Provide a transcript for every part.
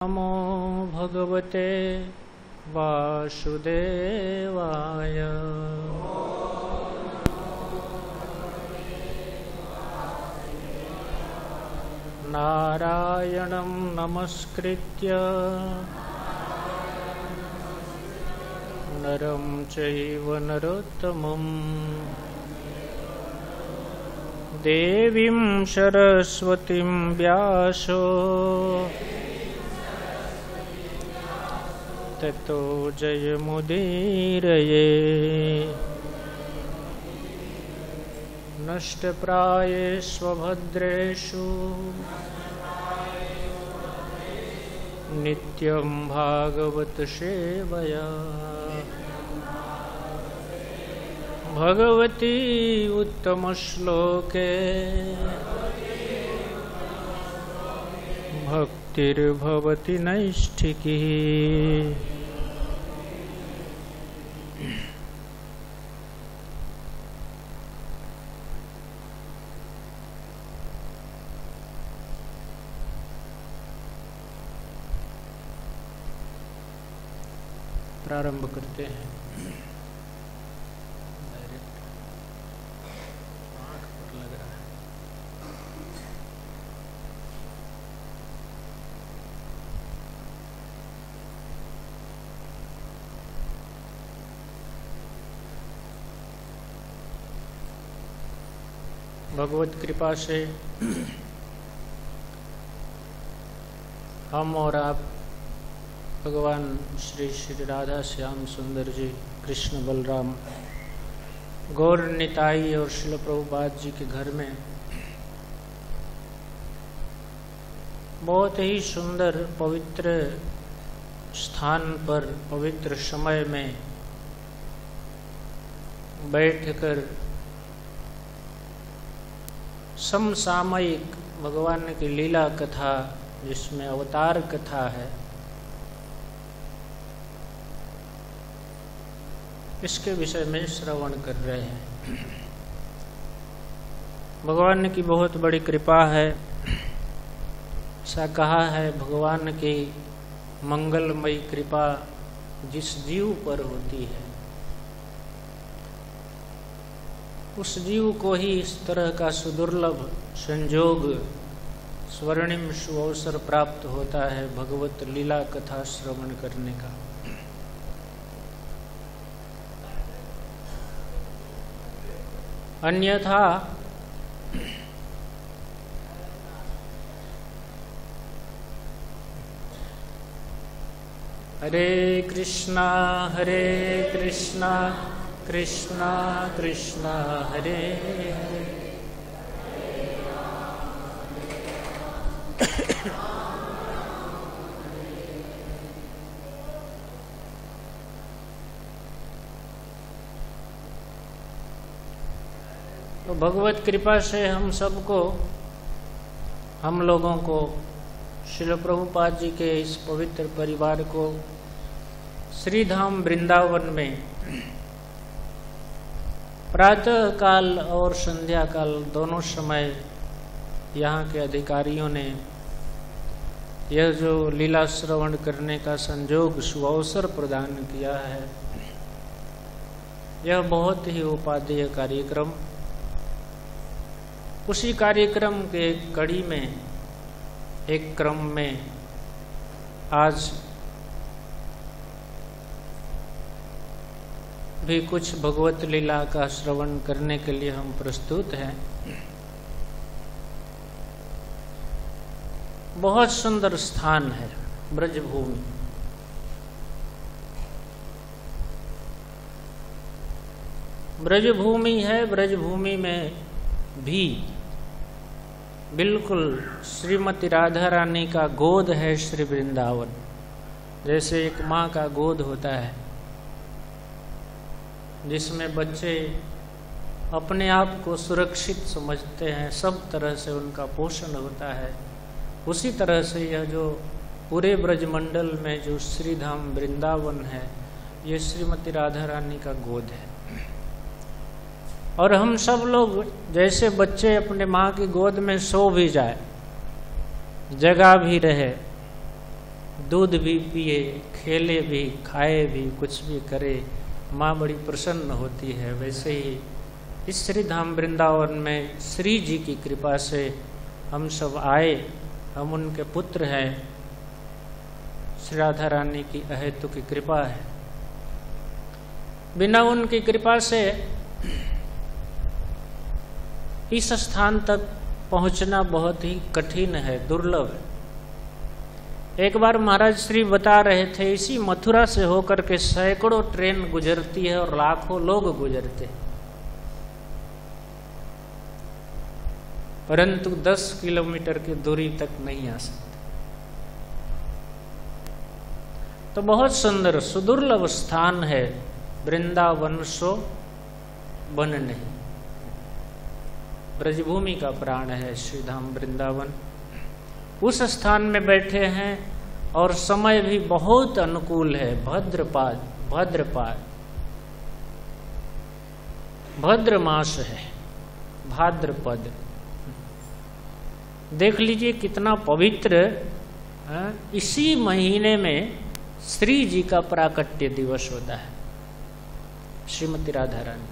नमो भगवते वासुदेवाय। नारायणं नमस्कृत्य नरं चैव नरोत्तमं देवीं सरस्वतीं व्यासो ततो जयमुदीरये। नष्टप्रायेषु भद्रेषु नित्यं भागवत सेवया भगवती उत्तमश्लोके भक्तिर्भवति नैष्ठिकी। प्रारंभ करते हैं। डायरेक्ट आँख पर लग रहा है। भगवत कृपा से हम और आप भगवान श्री श्री राधा श्याम सुंदर जी, कृष्ण बलराम, गौर निताई और श्रील प्रभुपाद जी के घर में बहुत ही सुंदर पवित्र स्थान पर पवित्र समय में बैठकर समसामयिक भगवान की लीला कथा, जिसमें अवतार कथा है, इसके विषय में श्रवण कर रहे हैं। भगवान की बहुत बड़ी कृपा है। ऐसा कहा है, भगवान की मंगलमयी कृपा जिस जीव पर होती है, उस जीव को ही इस तरह का सुदुर्लभ संयोग, स्वर्णिम सुअवसर प्राप्त होता है भगवत लीला कथा श्रवण करने का। अन्यथा हरे कृष्णा कृष्णा कृष्णा हरे हरे। तो भगवत कृपा से हम सबको, हम लोगों को, श्रील प्रभुपाद जी के इस पवित्र परिवार को श्रीधाम वृंदावन में प्रातः काल और संध्या काल दोनों समय यहाँ के अधिकारियों ने यह जो लीला श्रवण करने का संयोग सुअवसर प्रदान किया है, यह बहुत ही उपादेय कार्यक्रम। उसी कार्यक्रम के कड़ी में, एक क्रम में आज भी कुछ भगवत लीला का श्रवण करने के लिए हम प्रस्तुत हैं। बहुत सुंदर स्थान है ब्रजभूमि। ब्रजभूमि है। ब्रजभूमि में भी बिल्कुल श्रीमती राधा रानी का गोद है श्री वृंदावन। जैसे एक माँ का गोद होता है, जिसमें बच्चे अपने आप को सुरक्षित समझते हैं, सब तरह से उनका पोषण होता है, उसी तरह से यह जो पूरे ब्रजमंडल में जो श्रीधाम वृंदावन है, ये श्रीमती राधा रानी का गोद है। और हम सब लोग जैसे बच्चे अपने माँ की गोद में सो भी जाए, जगा भी रहे, दूध भी पिए, खेले भी, खाए भी, कुछ भी करे, माँ बड़ी प्रसन्न होती है। वैसे ही इस श्री धाम वृंदावन में श्री जी की कृपा से हम सब आए, हम उनके पुत्र हैं। श्री राधा रानी की अहेतु की कृपा है। बिना उनकी कृपा से इस स्थान तक पहुंचना बहुत ही कठिन है, दुर्लभ है। एक बार महाराज श्री बता रहे थे, इसी मथुरा से होकर के सैकड़ों ट्रेन गुजरती है और लाखों लोग गुजरते हैं, परंतु 10 किलोमीटर की दूरी तक नहीं आ सकते। तो बहुत सुंदर सुदुर्लभ स्थान है वृंदावन सो वन नहीं। ब्रजभूमि का प्राण है श्रीधाम वृंदावन। उस स्थान में बैठे हैं और समय भी बहुत अनुकूल है। भाद्रपाद भद्र मास है, भाद्रपद। देख लीजिए कितना पवित्र। इसी महीने में श्री जी का प्राकट्य दिवस होता है, श्रीमती राधा रानी।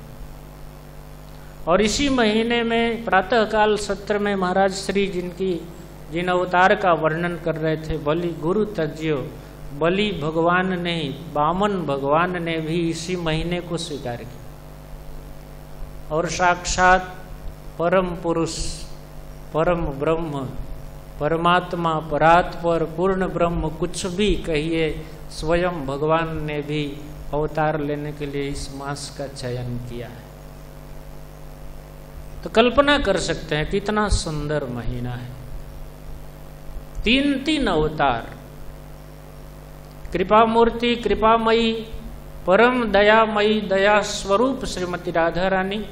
और इसी महीने में प्रातःकाल सत्र में महाराज श्री जिन अवतार का वर्णन कर रहे थे, बलि गुरु तज्यो, बलि भगवान ने, वामन भगवान ने भी इसी महीने को स्वीकार किया। और साक्षात परम पुरुष, परम ब्रह्म, परमात्मा, परात्पर, पूर्ण ब्रह्म, कुछ भी कहिए, स्वयं भगवान ने भी अवतार लेने के लिए इस मास का चयन किया है। तो कल्पना कर सकते हैं कितना सुंदर महीना है। 3 अवतार, कृपा मूर्ति, कृपामयी, परम दयामयी, दया स्वरूप श्रीमती राधा रानी,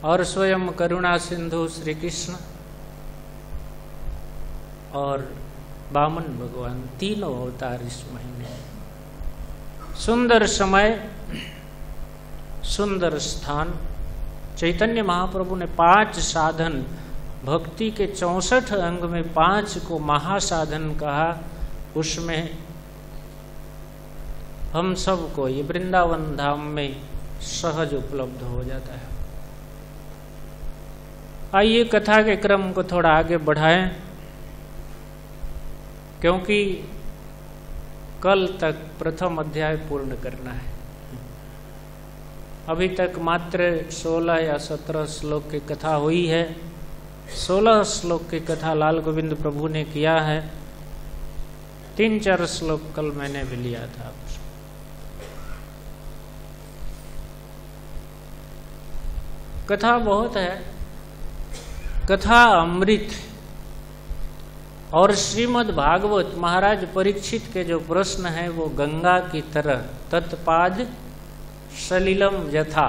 और स्वयं करुणा सिंधु श्री कृष्ण, और वामन भगवान, 3 अवतार इस महीने। सुंदर समय, सुंदर स्थान। चैतन्य महाप्रभु ने 5 साधन, भक्ति के 64 अंग में 5 को महासाधन कहा। उसमें हम सबको ये वृंदावन धाम में सहज उपलब्ध हो जाता है। आइए कथा के क्रम को थोड़ा आगे बढ़ाएं, क्योंकि कल तक प्रथम अध्याय पूर्ण करना है। अभी तक मात्र 16 या 17 श्लोक की कथा हुई है। 16 श्लोक की कथा लाल गोविंद प्रभु ने किया है। 3-4 श्लोक कल मैंने भी लिया था। कथा बहुत है, कथा अमृत। और श्रीमद् भागवत महाराज परीक्षित के जो प्रश्न है वो गंगा की तरह, तत्पाद सलिलम यथा।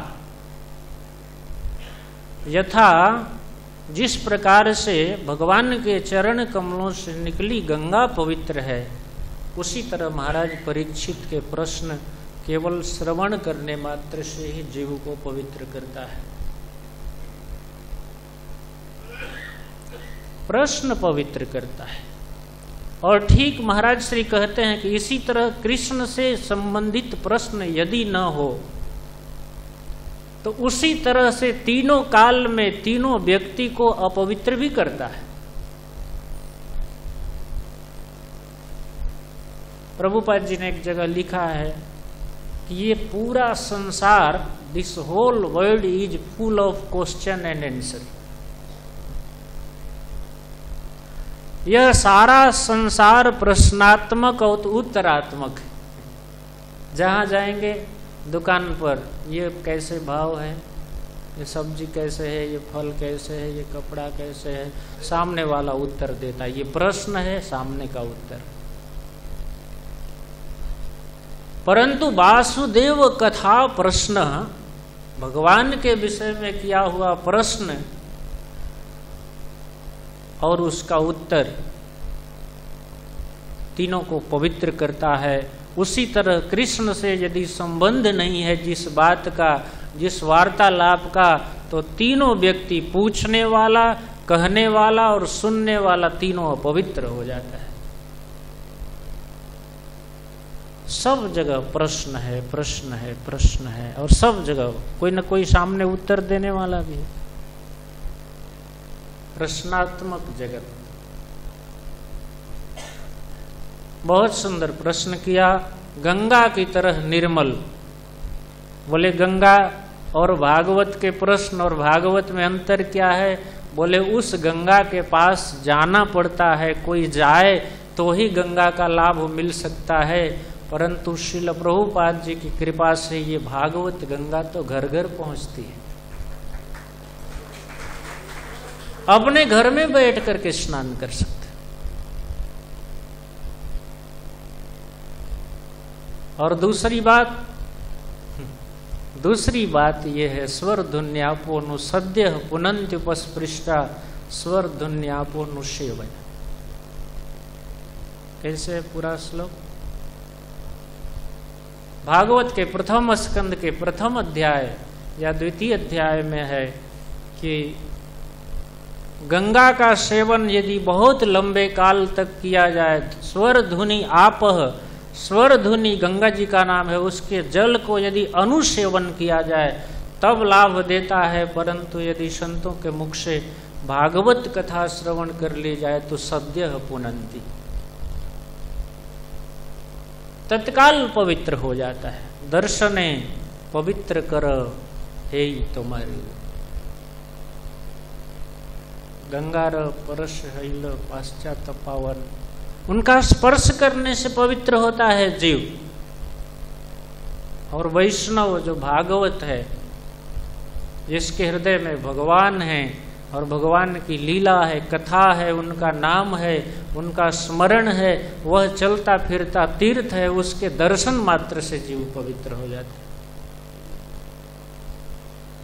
यथा जिस प्रकार से भगवान के चरण कमलों से निकली गंगा पवित्र है, उसी तरह महाराज परीक्षित के प्रश्न केवल श्रवण करने मात्र से ही जीव को पवित्र करता है। प्रश्न पवित्र करता है। और ठीक महाराज श्री कहते हैं कि इसी तरह कृष्ण से संबंधित प्रश्न यदि न हो तो उसी तरह से तीनों काल में तीनों व्यक्ति को अपवित्र भी करता है। प्रभुपाद जी ने एक जगह लिखा है कि ये पूरा संसार, this whole world is full of question and answer. यह सारा संसार प्रश्नात्मक और उत्तरात्मक है। जहां जाएंगे दुकान पर, ये कैसे भाव है, ये सब्जी कैसे है, ये फल कैसे है, ये कपड़ा कैसे है, सामने वाला उत्तर देता है। ये प्रश्न है, सामने का उत्तर। परंतु वासुदेव कथा प्रश्न, भगवान के विषय में किया हुआ प्रश्न और उसका उत्तर तीनों को पवित्र करता है। उसी तरह कृष्ण से यदि संबंध नहीं है जिस बात का, जिस वार्तालाप का, तो तीनों व्यक्ति, पूछने वाला, कहने वाला और सुनने वाला तीनों अपवित्र हो जाता है। सब जगह प्रश्न है, प्रश्न है, प्रश्न है, और सब जगह कोई न कोई सामने उत्तर देने वाला भी है। प्रश्नात्मक जगत। बहुत सुंदर प्रश्न किया, गंगा की तरह निर्मल। बोले गंगा और भागवत के प्रश्न और भागवत में अंतर क्या है? बोले उस गंगा के पास जाना पड़ता है, कोई जाए तो ही गंगा का लाभ मिल सकता है, परंतु श्रील प्रभुपाद जी की कृपा से ये भागवत गंगा तो घर घर पहुंचती है। अपने घर में बैठ करके स्नान कर सकते। और दूसरी बात यह है, स्वर धुन्यापोनु सद्य पुनंत्युपस्पृष्टा स्वर धुन्यापोनु सेवन। कैसे पूरा श्लोक? भागवत के प्रथम स्कंद के प्रथम अध्याय या द्वितीय अध्याय में है कि गंगा का सेवन यदि बहुत लंबे काल तक किया जाए, स्वर धुनि आपह, स्वर धुनि गंगा जी का नाम है, उसके जल को यदि अनुसेवन किया जाए तब लाभ देता है, परंतु यदि संतों के मुख से भागवत कथा श्रवण कर ली जाए तो सद्य पुनंती, तत्काल पवित्र हो जाता है। दर्शने पवित्र कर हे तुम्हारी गंगार परश हैल पाश्चात पावन। उनका स्पर्श करने से पवित्र होता है जीव। और वैष्णव जो भागवत है, जिसके हृदय में भगवान है और भगवान की लीला है, कथा है, उनका नाम है, उनका स्मरण है, वह चलता फिरता तीर्थ है, उसके दर्शन मात्र से जीव पवित्र हो जाता है।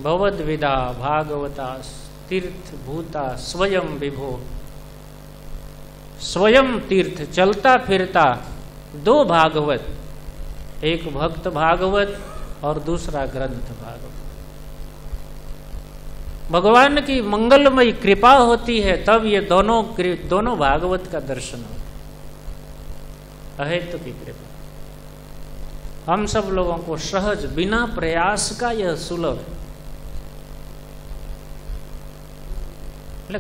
भवद्विदा भागवता तीर्थ भूता स्वयं विभो। स्वयं तीर्थ, चलता फिरता दो भागवत, एक भक्त भागवत और दूसरा ग्रंथ भागवत। भगवान की मंगलमयी कृपा होती है तब ये दोनों भागवत का दर्शन होता है। अहेतु की कृपा हम सब लोगों को सहज बिना प्रयास का यह सुलभ है।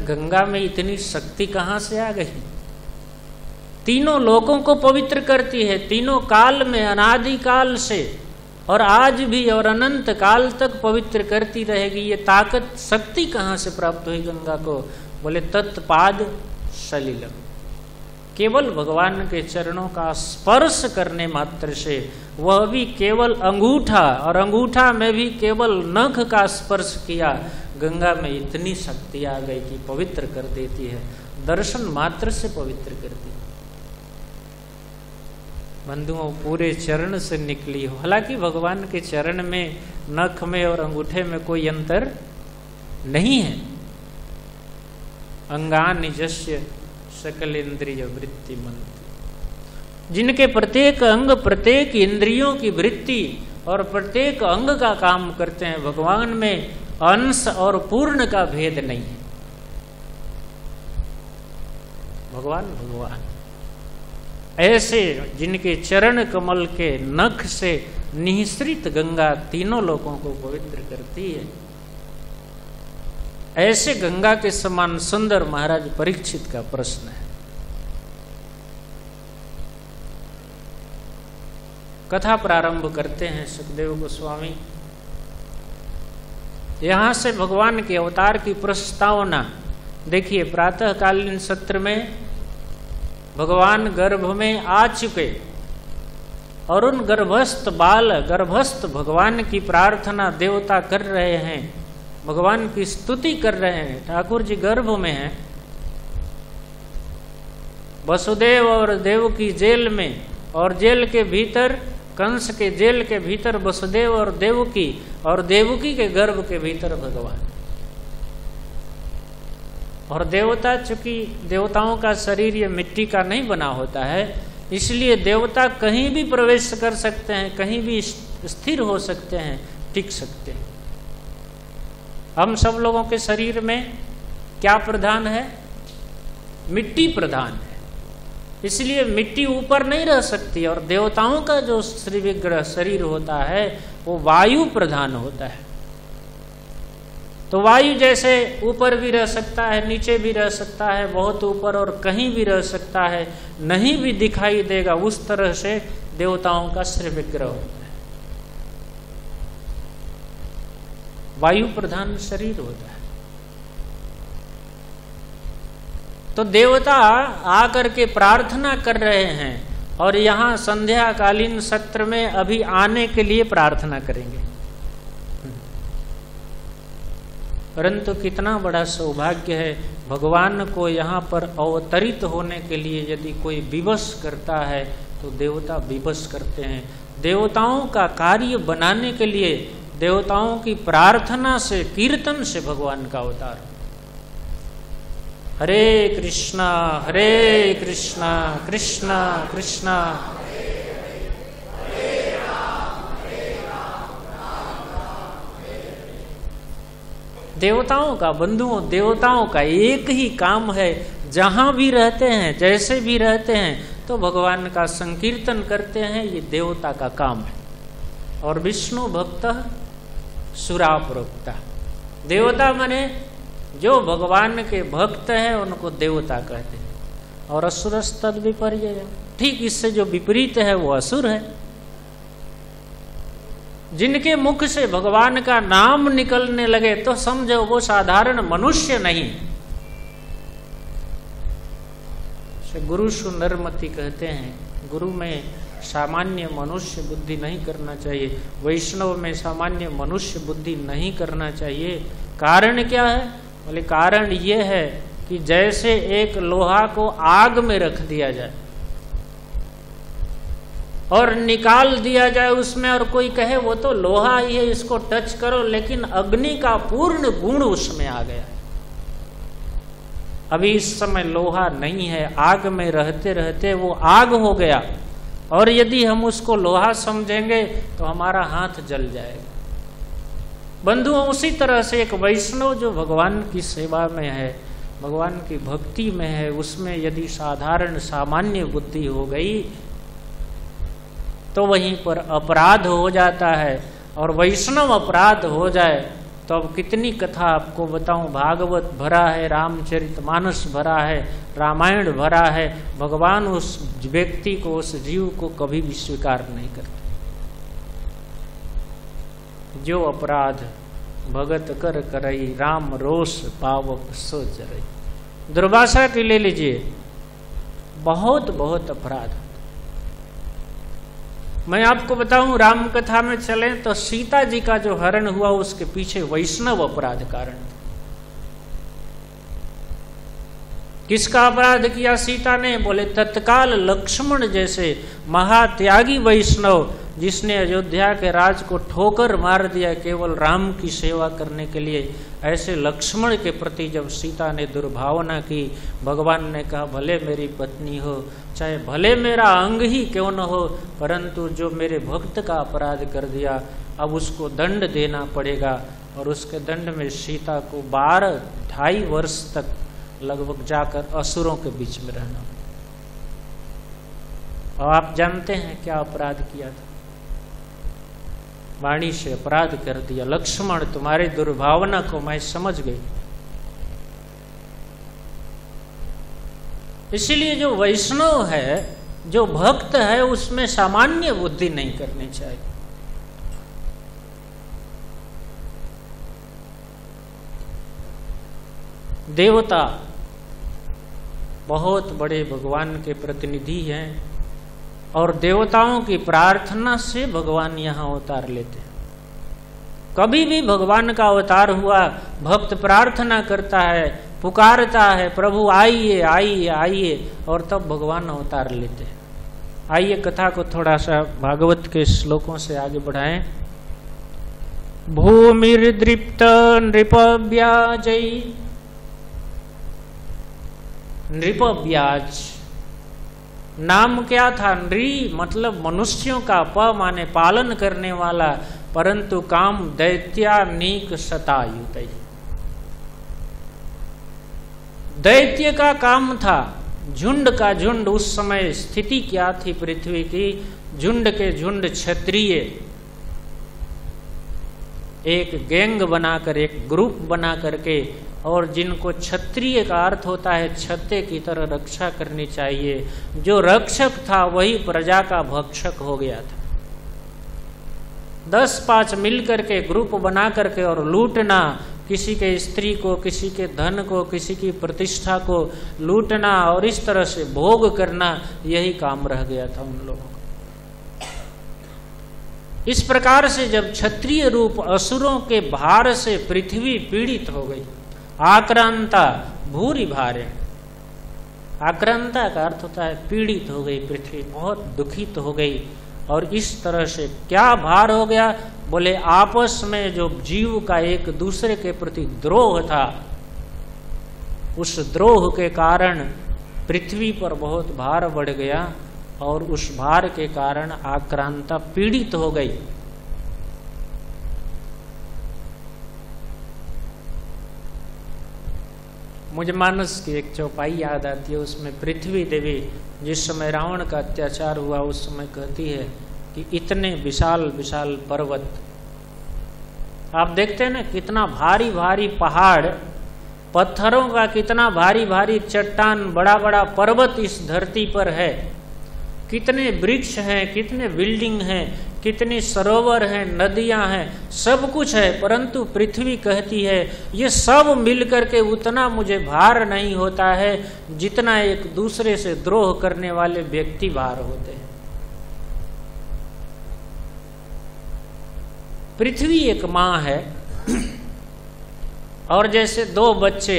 गंगा में इतनी शक्ति कहां से आ गई? तीनों लोकों को पवित्र करती है, तीनों काल में, अनादि काल से और आज भी और अनंत काल तक पवित्र करती रहेगी। ये ताकत शक्ति कहाँ से प्राप्त हुई गंगा को? बोले तत्पाद सलिलम। केवल भगवान के चरणों का स्पर्श करने मात्र से, वह भी केवल अंगूठा, और अंगूठा में भी केवल नख का स्पर्श किया, गंगा में इतनी शक्ति आ गई कि पवित्र कर देती है। दर्शन मात्र से पवित्र करती है। बंधुओं, पूरे चरण से निकली हो। हालांकि भगवान के चरण में, नख में और अंगूठे में कोई अंतर नहीं है। अंगानि जस्य सकल इंद्रिय वृत्ति मंत्र। जिनके प्रत्येक अंग प्रत्येक इंद्रियों की वृत्ति और प्रत्येक अंग का काम करते हैं, भगवान में अंश और पूर्ण का भेद नहीं है। भगवान भगवान ऐसे जिनके चरण कमल के नख से निःसृत गंगा तीनों लोगों को पवित्र करती है, ऐसे गंगा के समान सुंदर महाराज परीक्षित का प्रश्न है। कथा प्रारंभ करते हैं सुखदेव गोस्वामी। यहां से भगवान के अवतार की प्रस्तावना देखिए। प्रातःकालीन सत्र में भगवान गर्भ में आ चुके और उन गर्भस्थ भगवान की प्रार्थना देवता कर रहे हैं, भगवान की स्तुति कर रहे हैं। ठाकुर जी गर्भ में हैं, वसुदेव और देव की जेल में, और जेल के भीतर, कंस के जेल के भीतर वसुदेव और देवकी, और देवकी के गर्भ के भीतर भगवान। और देवता, चूंकि देवताओं का शरीर ये मिट्टी का नहीं बना होता है, इसलिए देवता कहीं भी प्रवेश कर सकते हैं, कहीं भी स्थिर हो सकते हैं, टिक सकते हैं। हम सब लोगों के शरीर में क्या प्रधान है? मिट्टी प्रधान है। इसलिए मिट्टी ऊपर नहीं रह सकती। और देवताओं का जो श्री विग्रह शरीर होता है वो वायु प्रधान होता है। तो वायु जैसे ऊपर भी रह सकता है, नीचे भी रह सकता है, बहुत ऊपर और कहीं भी रह सकता है, नहीं भी दिखाई देगा, उस तरह से देवताओं का श्री विग्रह होता है। वायु प्रधान शरीर होता है। तो देवता आकर के प्रार्थना कर रहे हैं और यहाँ संध्याकालीन सत्र में अभी आने के लिए प्रार्थना करेंगे। परंतु कितना बड़ा सौभाग्य है, भगवान को यहाँ पर अवतरित होने के लिए यदि कोई विवश करता है तो देवता विवश करते हैं। देवताओं का कार्य बनाने के लिए, देवताओं की प्रार्थना से, कीर्तन से भगवान का अवतार। हरे कृष्णा कृष्णा कृष्णा देवताओं का, बंधुओं, देवताओं का एक ही काम है, जहां भी रहते हैं, जैसे भी रहते हैं, तो भगवान का संकीर्तन करते हैं। ये देवता का काम है। और विष्णु भक्त सुराप्रोक्ता, देवता माने जो भगवान के भक्त हैं उनको देवता कहते हैं। और असुरस्तद विपर्यय, ठीक इससे जो विपरीत है वो असुर है। जिनके मुख से भगवान का नाम निकलने लगे तो समझो वो साधारण मनुष्य नहीं। गुरु सुनरमति कहते हैं, गुरु में सामान्य मनुष्य बुद्धि नहीं करना चाहिए, वैष्णव में सामान्य मनुष्य बुद्धि नहीं करना चाहिए। कारण क्या है? बोले कारण ये है कि जैसे एक लोहा को आग में रख दिया जाए और निकाल दिया जाए उसमें, और कोई कहे वो तो लोहा ही है, इसको टच करो, लेकिन अग्नि का पूर्ण गुण उसमें आ गया। अभी इस समय लोहा नहीं है, आग में रहते रहते वो आग हो गया, और यदि हम उसको लोहा समझेंगे तो हमारा हाथ जल जाएगा। बंधुओं, उसी तरह से एक वैष्णव जो भगवान की सेवा में है, भगवान की भक्ति में है, उसमें यदि साधारण सामान्य बुद्धि हो गई तो वहीं पर अपराध हो जाता है। और वैष्णव अपराध हो जाए तो अब कितनी कथा आपको बताऊं। भागवत भरा है, रामचरितमानस भरा है, रामायण भरा है। भगवान उस व्यक्ति को, उस जीव को कभी भी स्वीकार नहीं करते। जो अपराध भगत कर करई, राम रोष पावक सो चरई। दुर्वासा की ले लीजिए, बहुत बहुत अपराध। मैं आपको बताऊं, राम कथा में चलें तो सीता जी का जो हरण हुआ उसके पीछे वैष्णव अपराध कारण। किसका अपराध किया सीता ने? बोले तत्काल लक्ष्मण जैसे महात्यागी वैष्णव, जिसने अयोध्या के राज को ठोकर मार दिया केवल राम की सेवा करने के लिए, ऐसे लक्ष्मण के प्रति जब सीता ने दुर्भावना की, भगवान ने कहा भले मेरी पत्नी हो, चाहे भले मेरा अंग ही क्यों न हो, परंतु जो मेरे भक्त का अपराध कर दिया अब उसको दंड देना पड़ेगा। और उसके दंड में सीता को 2.5 वर्ष तक लगभग जाकर असुरों के बीच में रहना। और आप जानते हैं क्या अपराध किया था? वाणी से अपराध कर दिया। लक्ष्मण, तुम्हारी दुर्भावना को मैं समझ गई। इसलिए जो वैष्णव है, जो भक्त है, उसमें सामान्य बुद्धि नहीं करनी चाहिए। देवता बहुत बड़े भगवान के प्रतिनिधि हैं और देवताओं की प्रार्थना से भगवान यहाँ अवतार लेते हैं। कभी भी भगवान का अवतार हुआ, भक्त प्रार्थना करता है, पुकारता है प्रभु आइए आइए आइए, और तब भगवान अवतार लेते हैं। आइए कथा को थोड़ा सा भागवत के श्लोकों से आगे बढ़ाएं। भूमिर्दृप्त नृपव्याजई, नृपव्याज नाम क्या था? नृ मतलब मनुष्यों का, प माने पालन करने वाला, परंतु काम दैत्यानीक शतायुत। दैत्य का काम था, झुंड का झुंड। उस समय स्थिति क्या थी पृथ्वी की? झुंड के झुंड क्षत्रिय एक गैंग बनाकर, एक ग्रुप बना करके, और जिनको क्षत्रिय का अर्थ होता है छत्ते की तरह रक्षा करनी चाहिए। जो रक्षक था वही प्रजा का भक्षक हो गया था। 10-5 मिलकर के ग्रुप बना करके और लूटना, किसी के स्त्री को, किसी के धन को, किसी की प्रतिष्ठा को लूटना और इस तरह से भोग करना, यही काम रह गया था उन लोगों का। इस प्रकार से जब क्षत्रिय रूप असुरों के भार से पृथ्वी पीड़ित हो गई, आक्रांता भूरि भारे, आक्रांता का अर्थ होता है पीड़ित हो गई पृथ्वी, बहुत दुखित हो गई। और इस तरह से क्या भार हो गया? बोले आपस में जो जीव का एक दूसरे के प्रति द्रोह था, उस द्रोह के कारण पृथ्वी पर बहुत भार बढ़ गया और उस भार के कारण आक्रांता पीड़ित हो गई। मुझे मानस की एक चौपाई याद आती है, उसमें पृथ्वी देवी जिस समय रावण का अत्याचार हुआ उस समय कहती है कि इतने विशाल विशाल पर्वत, आप देखते हैं ना कितना भारी भारी पहाड़, पत्थरों का कितना भारी भारी चट्टान, बड़ा बड़ा पर्वत इस धरती पर है, कितने वृक्ष हैं, कितने बिल्डिंग हैं, कितने सरोवर हैं, नदियां हैं, सब कुछ है, परंतु पृथ्वी कहती है ये सब मिलकर के उतना मुझे भार नहीं होता है जितना एक दूसरे से द्रोह करने वाले व्यक्ति भार होते हैं। पृथ्वी एक माँ है, और जैसे दो बच्चे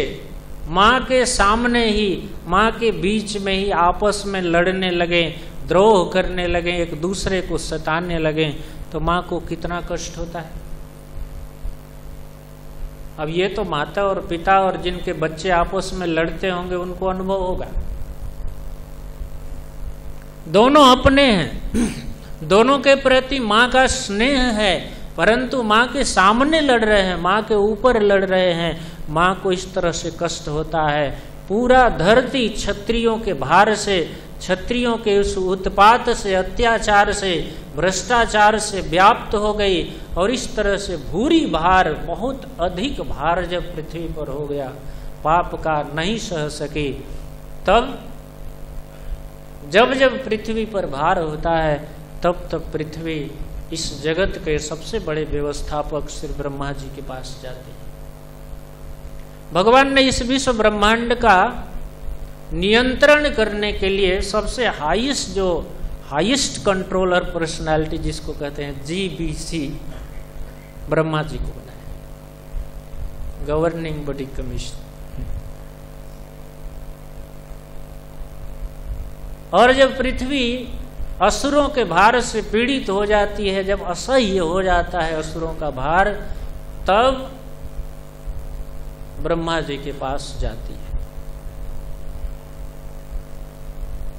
माँ के सामने ही, माँ के बीच में ही आपस में लड़ने लगे, द्रोह करने लगे, एक दूसरे को सताने लगे, तो माँ को कितना कष्ट होता है। अब ये तो माता और पिता और जिनके बच्चे आपस में लड़ते होंगे उनको अनुभव होगा। दोनों अपने हैं, दोनों के प्रति माँ का स्नेह है, परंतु माँ के सामने लड़ रहे हैं, माँ के ऊपर लड़ रहे हैं, माँ को इस तरह से कष्ट होता है। पूरा धरती क्षत्रियों के भार से, क्षत्रियों के उस उत्पात से, अत्याचार से, भ्रष्टाचार से व्याप्त हो गई, और इस तरह से भूरी भार, बहुत अधिक भार जब पृथ्वी पर हो गया, पाप का नहीं सह सकी, तब जब जब पृथ्वी पर भार होता है तब तब पृथ्वी इस जगत के सबसे बड़े व्यवस्थापक श्री ब्रह्मा जी के पास जाते हैं। भगवान ने इस विश्व ब्रह्मांड का नियंत्रण करने के लिए सबसे हाईएस्ट कंट्रोलर पर्सनालिटी जिसको कहते हैं GBC, ब्रह्मा जी को बनाया, गवर्निंग बॉडी कमीशन। और जब पृथ्वी असुरों के भार से पीड़ित हो जाती है, जब असह्य हो जाता है असुरों का भार, तब ब्रह्मा जी के पास जाती है।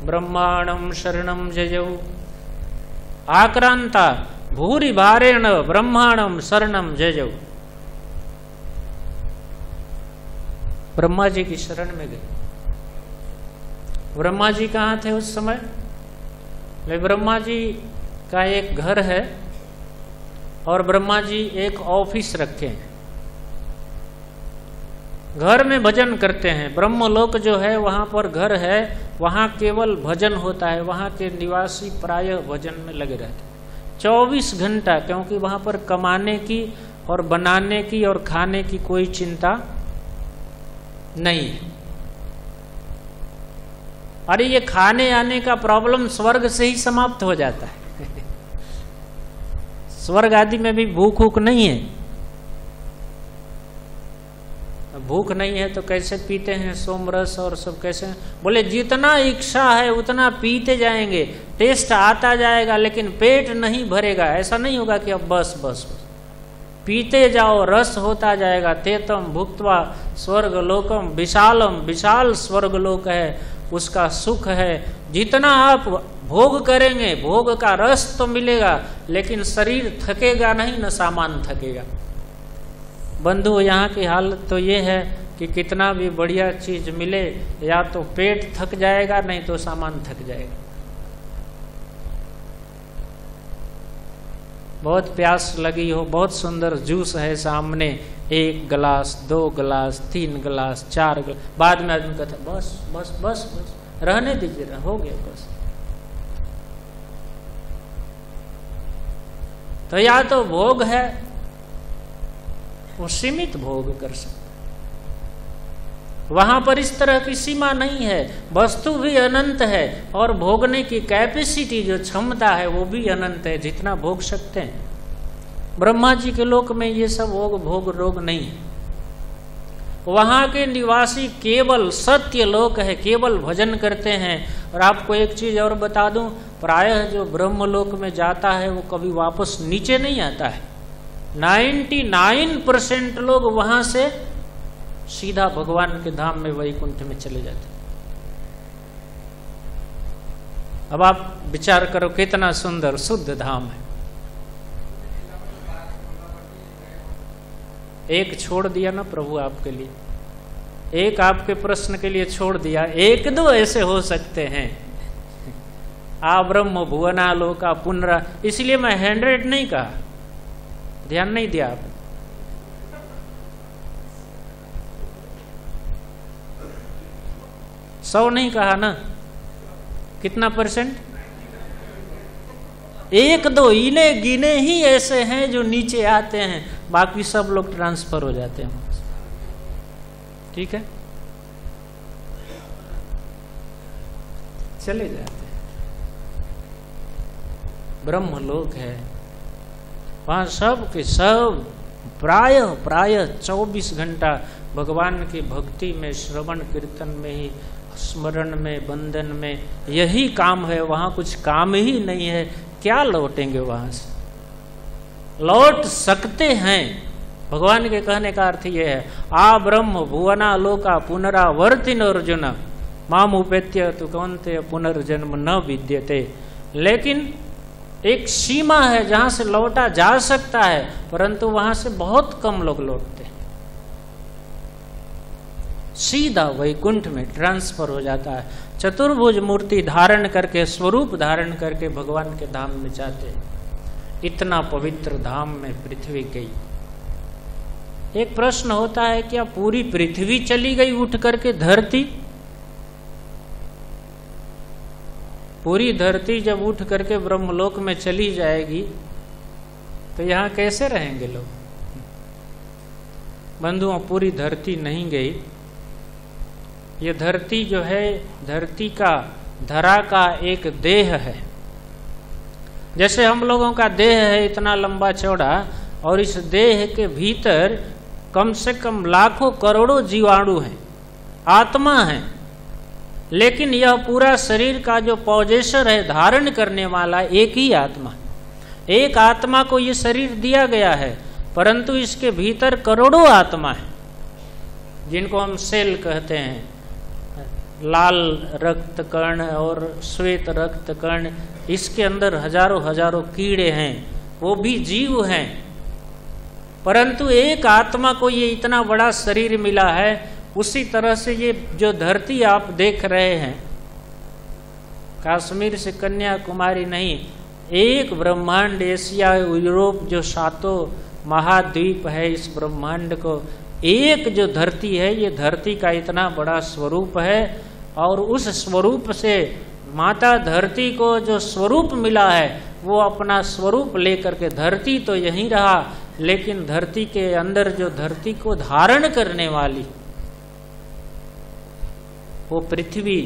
ब्रह्माणं शरणं जयौ आक्रांता भूरि भारेण ब्रह्माणं शरणं जयौ। ब्रह्मा जी की शरण में गए। ब्रह्मा जी कहाँ थे उस समय? ब्रह्मा जी का एक घर है और ब्रह्मा जी एक ऑफिस रखे हैं, घर में भजन करते हैं। ब्रह्मलोक जो है वहाँ पर घर है, वहाँ केवल भजन होता है, वहाँ के निवासी प्रायः भजन में लगे रहते हैं 24 घंटा, क्योंकि वहाँ पर कमाने की और बनाने की और खाने की कोई चिंता नहीं है। अरे ये खाने आने का प्रॉब्लम स्वर्ग से ही समाप्त हो जाता है स्वर्ग आदि में भी भूख भूख नहीं है। भूख नहीं है तो कैसे पीते हैं सोमरस और सब कैसे? बोले जितना इच्छा है उतना पीते जाएंगे, टेस्ट आता जाएगा, लेकिन पेट नहीं भरेगा। ऐसा नहीं होगा कि अब बस बस बस पीते जाओ, रस होता जाएगा। तेतम भुक्त्वा स्वर्ग लोकम विशालम, विशाल स्वर्ग लोक है, उसका सुख है। जितना आप भोग करेंगे, भोग का रस तो मिलेगा, लेकिन शरीर थकेगा नहीं, न सामान थकेगा। बंधु यहाँ की हालत तो ये है कि कितना भी बढ़िया चीज मिले या तो पेट थक जाएगा, नहीं तो सामान थक जाएगा। बहुत प्यास लगी हो, बहुत सुंदर जूस है सामने, 1 गिलास 2 गिलास 3 गिलास 4 गिलास, बाद में आदमी कहता बस बस बस बस, रहने दीजिए, हो गया बस। तो या तो भोग है वो सीमित भोग कर सकते, वहां पर इस तरह की सीमा नहीं है, वस्तु भी अनंत है और भोगने की कैपेसिटी जो क्षमता है वो भी अनंत है, जितना भोग सकते हैं। ब्रह्मा जी के लोक में ये सब भोग रोग नहीं है। वहां के निवासी केवल सत्य लोक है, केवल भजन करते हैं। और आपको एक चीज और बता दूं, प्रायः जो ब्रह्मलोक में जाता है वो कभी वापस नीचे नहीं आता है। 99% लोग वहां से सीधा भगवान के धाम में वैकुंठ में चले जाते हैं। अब आप विचार करो कितना सुंदर शुद्ध धाम है। एक छोड़ दिया ना प्रभु आपके लिए, एक आपके प्रश्न के लिए छोड़ दिया, 1-2 ऐसे हो सकते हैं। आ ब्रह्म भुवना लोका पुनरा, इसलिए मैं 100 नहीं कहा, ध्यान नहीं दिया आप। सौ नहीं कहा ना, कितना %? 1-2 इन्हें गिने ही ऐसे हैं जो नीचे आते हैं, बाकी सब लोग ट्रांसफर हो जाते हैं। ठीक है, चले जाते हैं। ब्रह्मलोक है, वहां सब के सब प्रायः 24 घंटा भगवान की भक्ति में, श्रवण कीर्तन में ही, स्मरण में, बंधन में, यही काम है। वहां कुछ काम ही नहीं है, क्या लौटेंगे वहां से? लौट सकते हैं। भगवान के कहने का अर्थ यह है, आ ब्रह्म भुवना लोका पुनरावर्तिन अर्जुन माम उपेत्य तु कौन्तेय पुनर्जन्म न विद्यते। लेकिन एक सीमा है जहां से लौटा जा सकता है, परंतु वहां से बहुत कम लोग लौटते हैं, सीधा वैकुंठ में ट्रांसफर हो जाता है। चतुर्भुज मूर्ति धारण करके, स्वरूप धारण करके भगवान के धाम में जाते हैं। इतना पवित्र धाम में पृथ्वी गई। एक प्रश्न होता है, क्या पूरी पृथ्वी चली गई उठ करके धरती? पूरी धरती जब उठ करके ब्रह्मलोक में चली जाएगी तो यहां कैसे रहेंगे लोग? बंधुओं, पूरी धरती नहीं गई। ये धरती जो है, धरती का, धरा का एक देह है। जैसे हम लोगों का देह है इतना लंबा चौड़ा, और इस देह के भीतर कम से कम लाखों करोड़ों जीवाणु हैं, आत्मा है। लेकिन यह पूरा शरीर का जो पॉजेसर है, धारण करने वाला, एक ही आत्मा। एक आत्मा को ये शरीर दिया गया है, परंतु इसके भीतर करोड़ों आत्मा है, जिनको हम सेल कहते हैं। लाल रक्त कण और श्वेत रक्त कण, इसके अंदर हजारों कीड़े हैं, वो भी जीव हैं। परंतु एक आत्मा को ये इतना बड़ा शरीर मिला है। उसी तरह से ये जो धरती आप देख रहे हैं, कश्मीर से कन्याकुमारी नहीं, एक ब्रह्मांड, एशिया, यूरोप, जो 7 महाद्वीप है, इस ब्रह्मांड को एक जो धरती है, ये धरती का इतना बड़ा स्वरूप है। और उस स्वरूप से माता धरती को जो स्वरूप मिला है, वो अपना स्वरूप लेकर के, धरती तो यहीं रहा, लेकिन धरती के अंदर जो धरती को धारण करने वाली वो पृथ्वी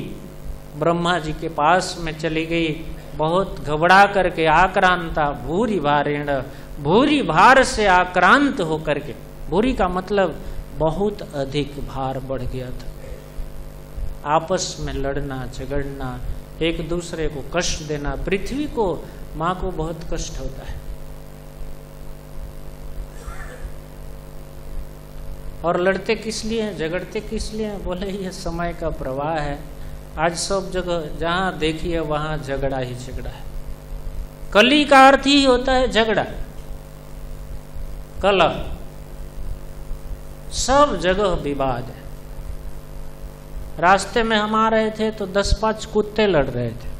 ब्रह्मा जी के पास में चली गई। बहुत घबरा करके, आक्रांता भूरी भारेण, भूरी भार से आक्रांत होकर के, भूरी का मतलब बहुत अधिक भार बढ़ गया था। आपस में लड़ना झगड़ना, एक दूसरे को कष्ट देना। पृथ्वी को, माँ को बहुत कष्ट होता है। और लड़ते किस लिए हैं, झगड़ते किस लिए हैं? बोले ये समय का प्रवाह है। आज सब जगह जहां देखिए वहां झगड़ा ही झगड़ा है। कली का अर्थ ही होता है झगड़ा, कलह। सब जगह विवाद है। रास्ते में हम आ रहे थे तो 10-5 कुत्ते लड़ रहे थे।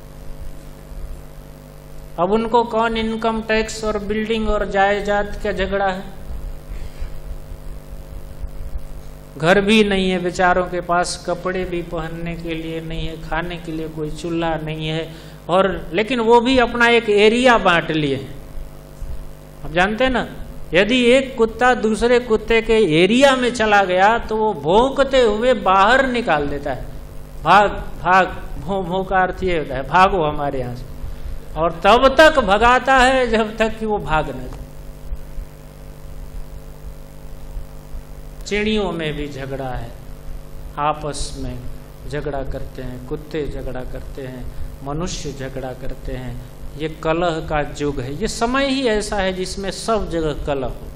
अब उनको कौन इनकम टैक्स और बिल्डिंग और जायदाद का झगड़ा है। घर भी नहीं है बेचारों के पास, कपड़े भी पहनने के लिए नहीं है, खाने के लिए कोई चूल्हा नहीं है, और लेकिन वो भी अपना एक एरिया बांट लिए। आप जानते हैं ना, यदि एक कुत्ता दूसरे कुत्ते के एरिया में चला गया तो वो भौंकते हुए बाहर निकाल देता है, भाग भाग, भों भों का अर्थ ये होता है भागो हमारे यहाँ से, और तब तक भगाता है जब तक कि वो भाग न जाए। चिड़ियों में भी झगड़ा है, आपस में झगड़ा करते हैं, कुत्ते झगड़ा करते हैं, मनुष्य झगड़ा करते हैं। ये कलह का युग है, ये समय ही ऐसा है जिसमें सब जगह कलह हो।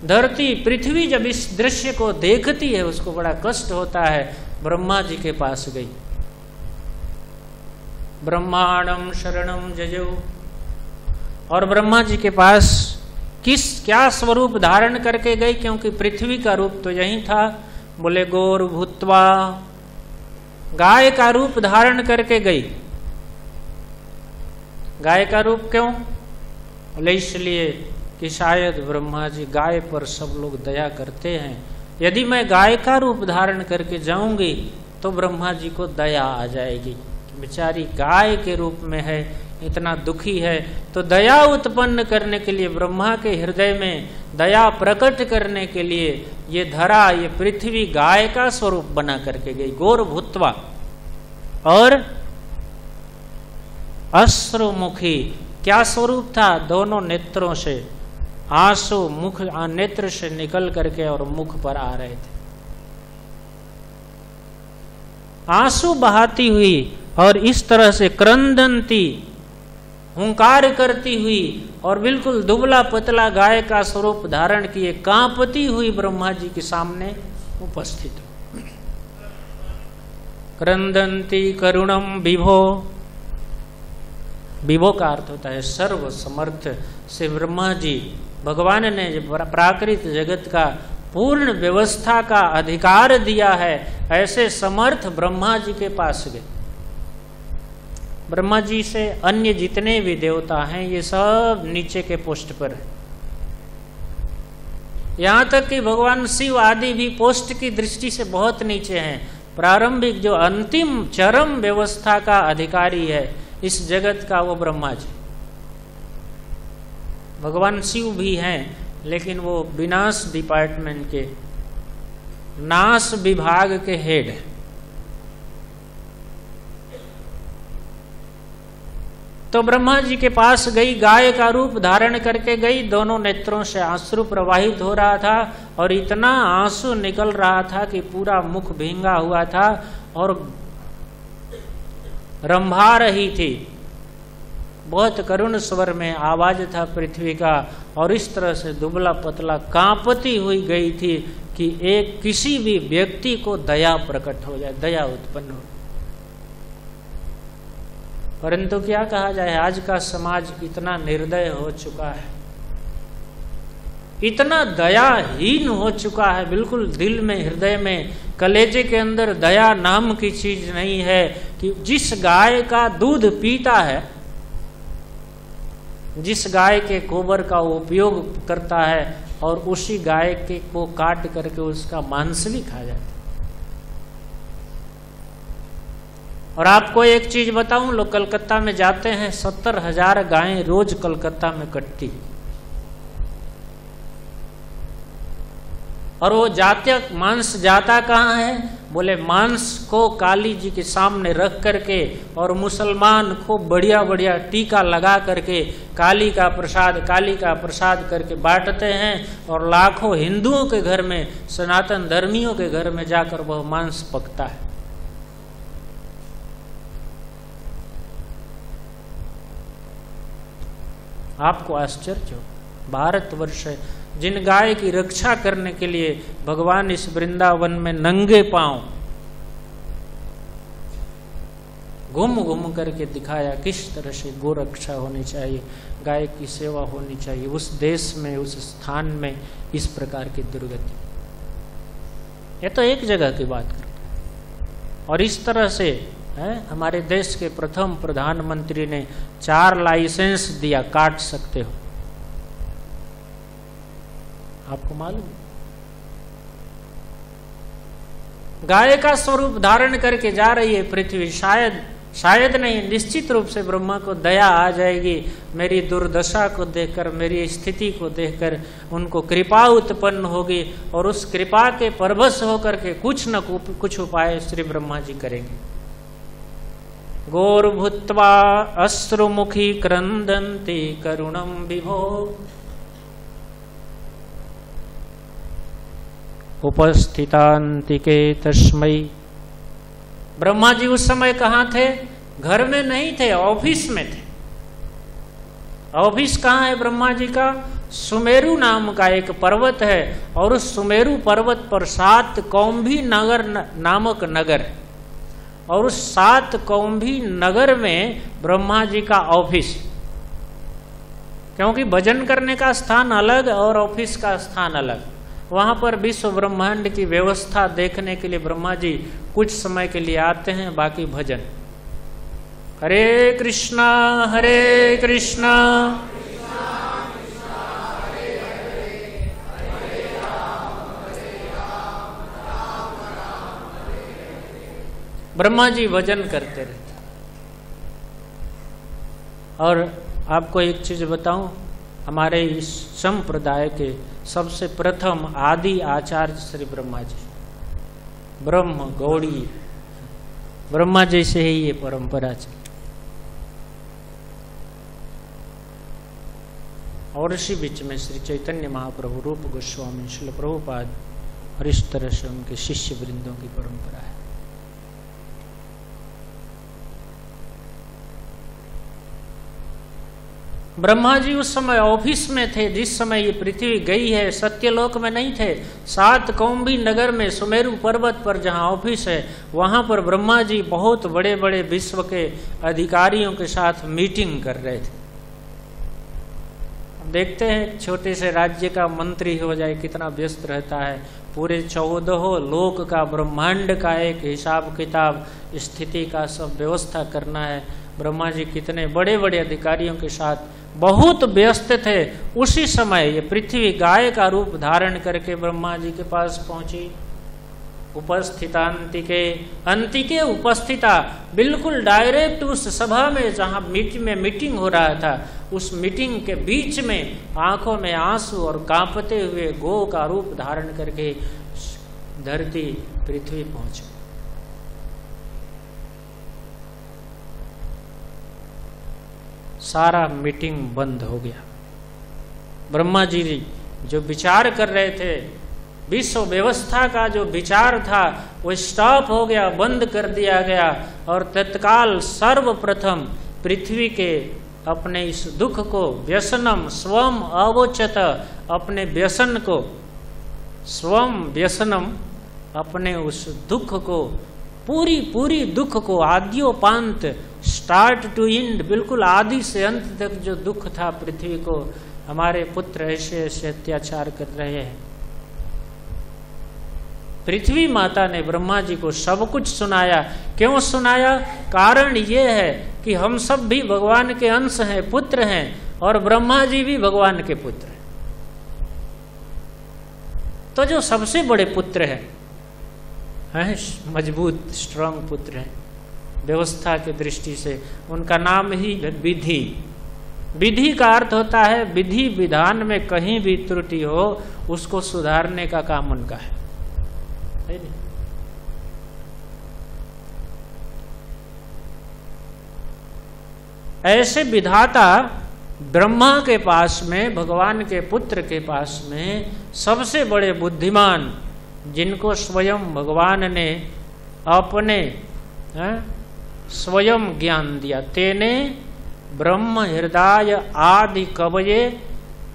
धरती पृथ्वी जब इस दृश्य को देखती है उसको बड़ा कष्ट होता है। ब्रह्मा जी के पास गई, ब्रह्मांडम शरणम जजो, और ब्रह्मा जी के पास क्या स्वरूप धारण करके गई, क्योंकि पृथ्वी का रूप तो यही था। बोले गौर भूत्वा, गाय का रूप धारण करके गई। गाय का रूप क्यों? बोले इसलिए कि शायद ब्रह्मा जी गाय पर सब लोग दया करते हैं, यदि मैं गाय का रूप धारण करके जाऊंगी तो ब्रह्मा जी को दया आ जाएगी, बेचारी गाय के रूप में है, इतना दुखी है। तो दया उत्पन्न करने के लिए, ब्रह्मा के हृदय में दया प्रकट करने के लिए ये धरा, ये पृथ्वी गाय का स्वरूप बना करके गई, गौर भूत्वा। और अश्रुमुखी, क्या स्वरूप था? दोनों नेत्रों से आंसू मुख नेत्र से निकल करके और मुख पर आ रहे थे, आंसू बहाती हुई, और इस तरह से क्रंदंती, हुंकार करती हुई, और बिल्कुल दुबला पतला गाय का स्वरूप धारण किए कांपती हुई ब्रह्मा जी के सामने उपस्थित। क्रंदंती करुणम विभो, विभो का अर्थ होता है सर्व समर्थ। से ब्रह्मा जी, भगवान ने प्राकृत जगत का पूर्ण व्यवस्था का अधिकार दिया है, ऐसे समर्थ ब्रह्मा जी के पास गए। ब्रह्मा जी से अन्य जितने भी देवता हैं ये सब नीचे के पोस्ट पर है, यहाँ तक कि भगवान शिव आदि भी पोस्ट की दृष्टि से बहुत नीचे हैं। प्रारंभिक जो अंतिम चरम व्यवस्था का अधिकारी है इस जगत का, वो ब्रह्मा जी। भगवान शिव भी हैं, लेकिन वो विनाश डिपार्टमेंट के, नाश विभाग के हेड है। तो ब्रह्मा जी के पास गई, गाय का रूप धारण करके गई, दोनों नेत्रों से आंसू प्रवाहित हो रहा था, और इतना आंसू निकल रहा था कि पूरा मुख भींगा हुआ था, और रंभा रही थी। बहुत करुण स्वर में आवाज था पृथ्वी का, और इस तरह से दुबला पतला कांपती हुई गई थी कि एक किसी भी व्यक्ति को दया प्रकट हो जाए, दया उत्पन्न हो। परंतु क्या कहा जाए, आज का समाज इतना निर्दय हो चुका है, इतना दयाहीन हो चुका है, बिल्कुल दिल में, हृदय में, कलेजे के अंदर दया नाम की चीज नहीं है। कि जिस गाय का दूध पीता है, जिस गाय के गोबर का उपयोग करता है, और उसी गाय के को काट करके उसका मांस भी खा जाता है। और आपको एक चीज बताऊं, लोग कलकत्ता में जाते हैं, 70,000 गायें रोज कलकत्ता में कटती, और वो जाते मांस जाता कहाँ है? बोले मांस को काली जी के सामने रख करके, और मुसलमान को बढ़िया बढ़िया टीका लगा करके काली का प्रसाद करके बांटते हैं, और लाखों हिंदुओं के घर में, सनातन धर्मियों के घर में जाकर वह मांस पकता है। आपको आश्चर्य हो, भारतवर्ष है, जिन गाय की रक्षा करने के लिए भगवान इस वृंदावन में नंगे पांव घूम घूम करके दिखाया किस तरह से गोरक्षा होनी चाहिए, गाय की सेवा होनी चाहिए उस देश में, उस स्थान में इस प्रकार की दुर्गति। ये तो एक जगह की बात करते हैं। और इस तरह से हमारे देश के प्रथम प्रधानमंत्री ने 4 लाइसेंस दिया, काट सकते हो, आपको मालूम? गाय का स्वरूप धारण करके जा रही है पृथ्वी, शायद नहीं, निश्चित रूप से ब्रह्मा को दया आ जाएगी मेरी दुर्दशा को देखकर, मेरी स्थिति को देखकर उनको कृपा उत्पन्न होगी, और उस कृपा के परवश होकर के कुछ न कुछ उपाय श्री ब्रह्मा जी करेंगे। गौरभूत्वा अश्रुमुखी क्रंदन्ति करुणम विभो उपस्थितान्तिके तस्मै। ब्रह्मा जी उस समय कहाँ थे? घर में नहीं थे, ऑफिस में थे। ऑफिस कहाँ है ब्रह्मा जी का? सुमेरु नाम का एक पर्वत है, और उस सुमेरु पर्वत पर 7 कौम्भी नगर नामक नगर है, और उस 7 कौम्भी नगर में ब्रह्मा जी का ऑफिस, क्योंकि भजन करने का स्थान अलग और ऑफिस का स्थान अलग। वहां पर विश्व ब्रह्मांड की व्यवस्था देखने के लिए ब्रह्मा जी कुछ समय के लिए आते हैं, बाकी भजन। हरे कृष्णा हरे कृष्णा ब्रह्मा जी भजन करते रहते। और आपको एक चीज बताऊं, हमारे इस संप्रदाय के सबसे प्रथम आदि आचार्य श्री ब्रह्मा जी, ब्रह्म गौड़ी, ब्रह्मा जी से ही ये परंपरा चली। और इसी बीच में श्री चैतन्य महाप्रभु, रूप गोस्वामी, श्रील प्रभुपाद, और इस तरह से उनके शिष्य वृंदों की परंपरा है। ब्रह्मा जी उस समय ऑफिस में थे जिस समय ये पृथ्वी गई है, सत्यलोक में नहीं थे। 7 कौम्भी नगर में सुमेरु पर्वत पर जहाँ ऑफिस है, वहाँ पर ब्रह्मा जी बहुत बड़े बड़े विश्व के अधिकारियों के साथ मीटिंग कर रहे थे। देखते हैं छोटे से राज्य का मंत्री हो जाए कितना व्यस्त रहता है, पूरे 14 लोक का, ब्रह्मांड का एक हिसाब किताब, स्थिति का सब व्यवस्था करना है। ब्रह्मा जी कितने बड़े बड़े अधिकारियों के साथ बहुत व्यस्त थे। उसी समय ये पृथ्वी गाय का रूप धारण करके ब्रह्मा जी के पास पहुंची। उपस्थितांतिके, अंतिके उपस्थिता, बिल्कुल डायरेक्ट उस सभा में जहां मीटिंग हो रहा था, उस मीटिंग के बीच में आंखों में आंसू और कांपते हुए गो का रूप धारण करके धरती पृथ्वी पहुंचे। सारा मीटिंग बंद हो गया। ब्रह्मा जी जो विचार कर रहे थे, विश्व व्यवस्था का जो विचार था, वो स्टॉप हो गया, बंद कर दिया गया। और तत्काल सर्वप्रथम पृथ्वी के अपने इस दुख को, व्यसनम स्वम अवोचत, अपने व्यसन को, स्वम व्यसनम, अपने उस दुख को, पूरी दुख को, आद्योपांत, स्टार्ट टू एंड, बिल्कुल आदि से अंत तक जो दुख था पृथ्वी को, हमारे पुत्र ऐसे ऐसे अत्याचार कर रहे हैं। पृथ्वी माता ने ब्रह्मा जी को सब कुछ सुनाया। क्यों सुनाया? कारण ये है कि हम सब भी भगवान के अंश हैं, पुत्र हैं, और ब्रह्मा जी भी भगवान के पुत्र हैं। तो जो सबसे बड़े पुत्र हैं, मजबूत स्ट्रांग पुत्र हैं व्यवस्था की दृष्टि से, उनका नाम ही विधि। विधि का अर्थ होता है विधि विधान में कहीं भी त्रुटि हो उसको सुधारने का काम उनका है। ऐसे विधाता ब्रह्मा के पास में, भगवान के पुत्र के पास में सबसे बड़े बुद्धिमान, जिनको स्वयं भगवान ने अपने स्वयं ज्ञान दिया, तेने ब्रह्म हृदय आदि कवये,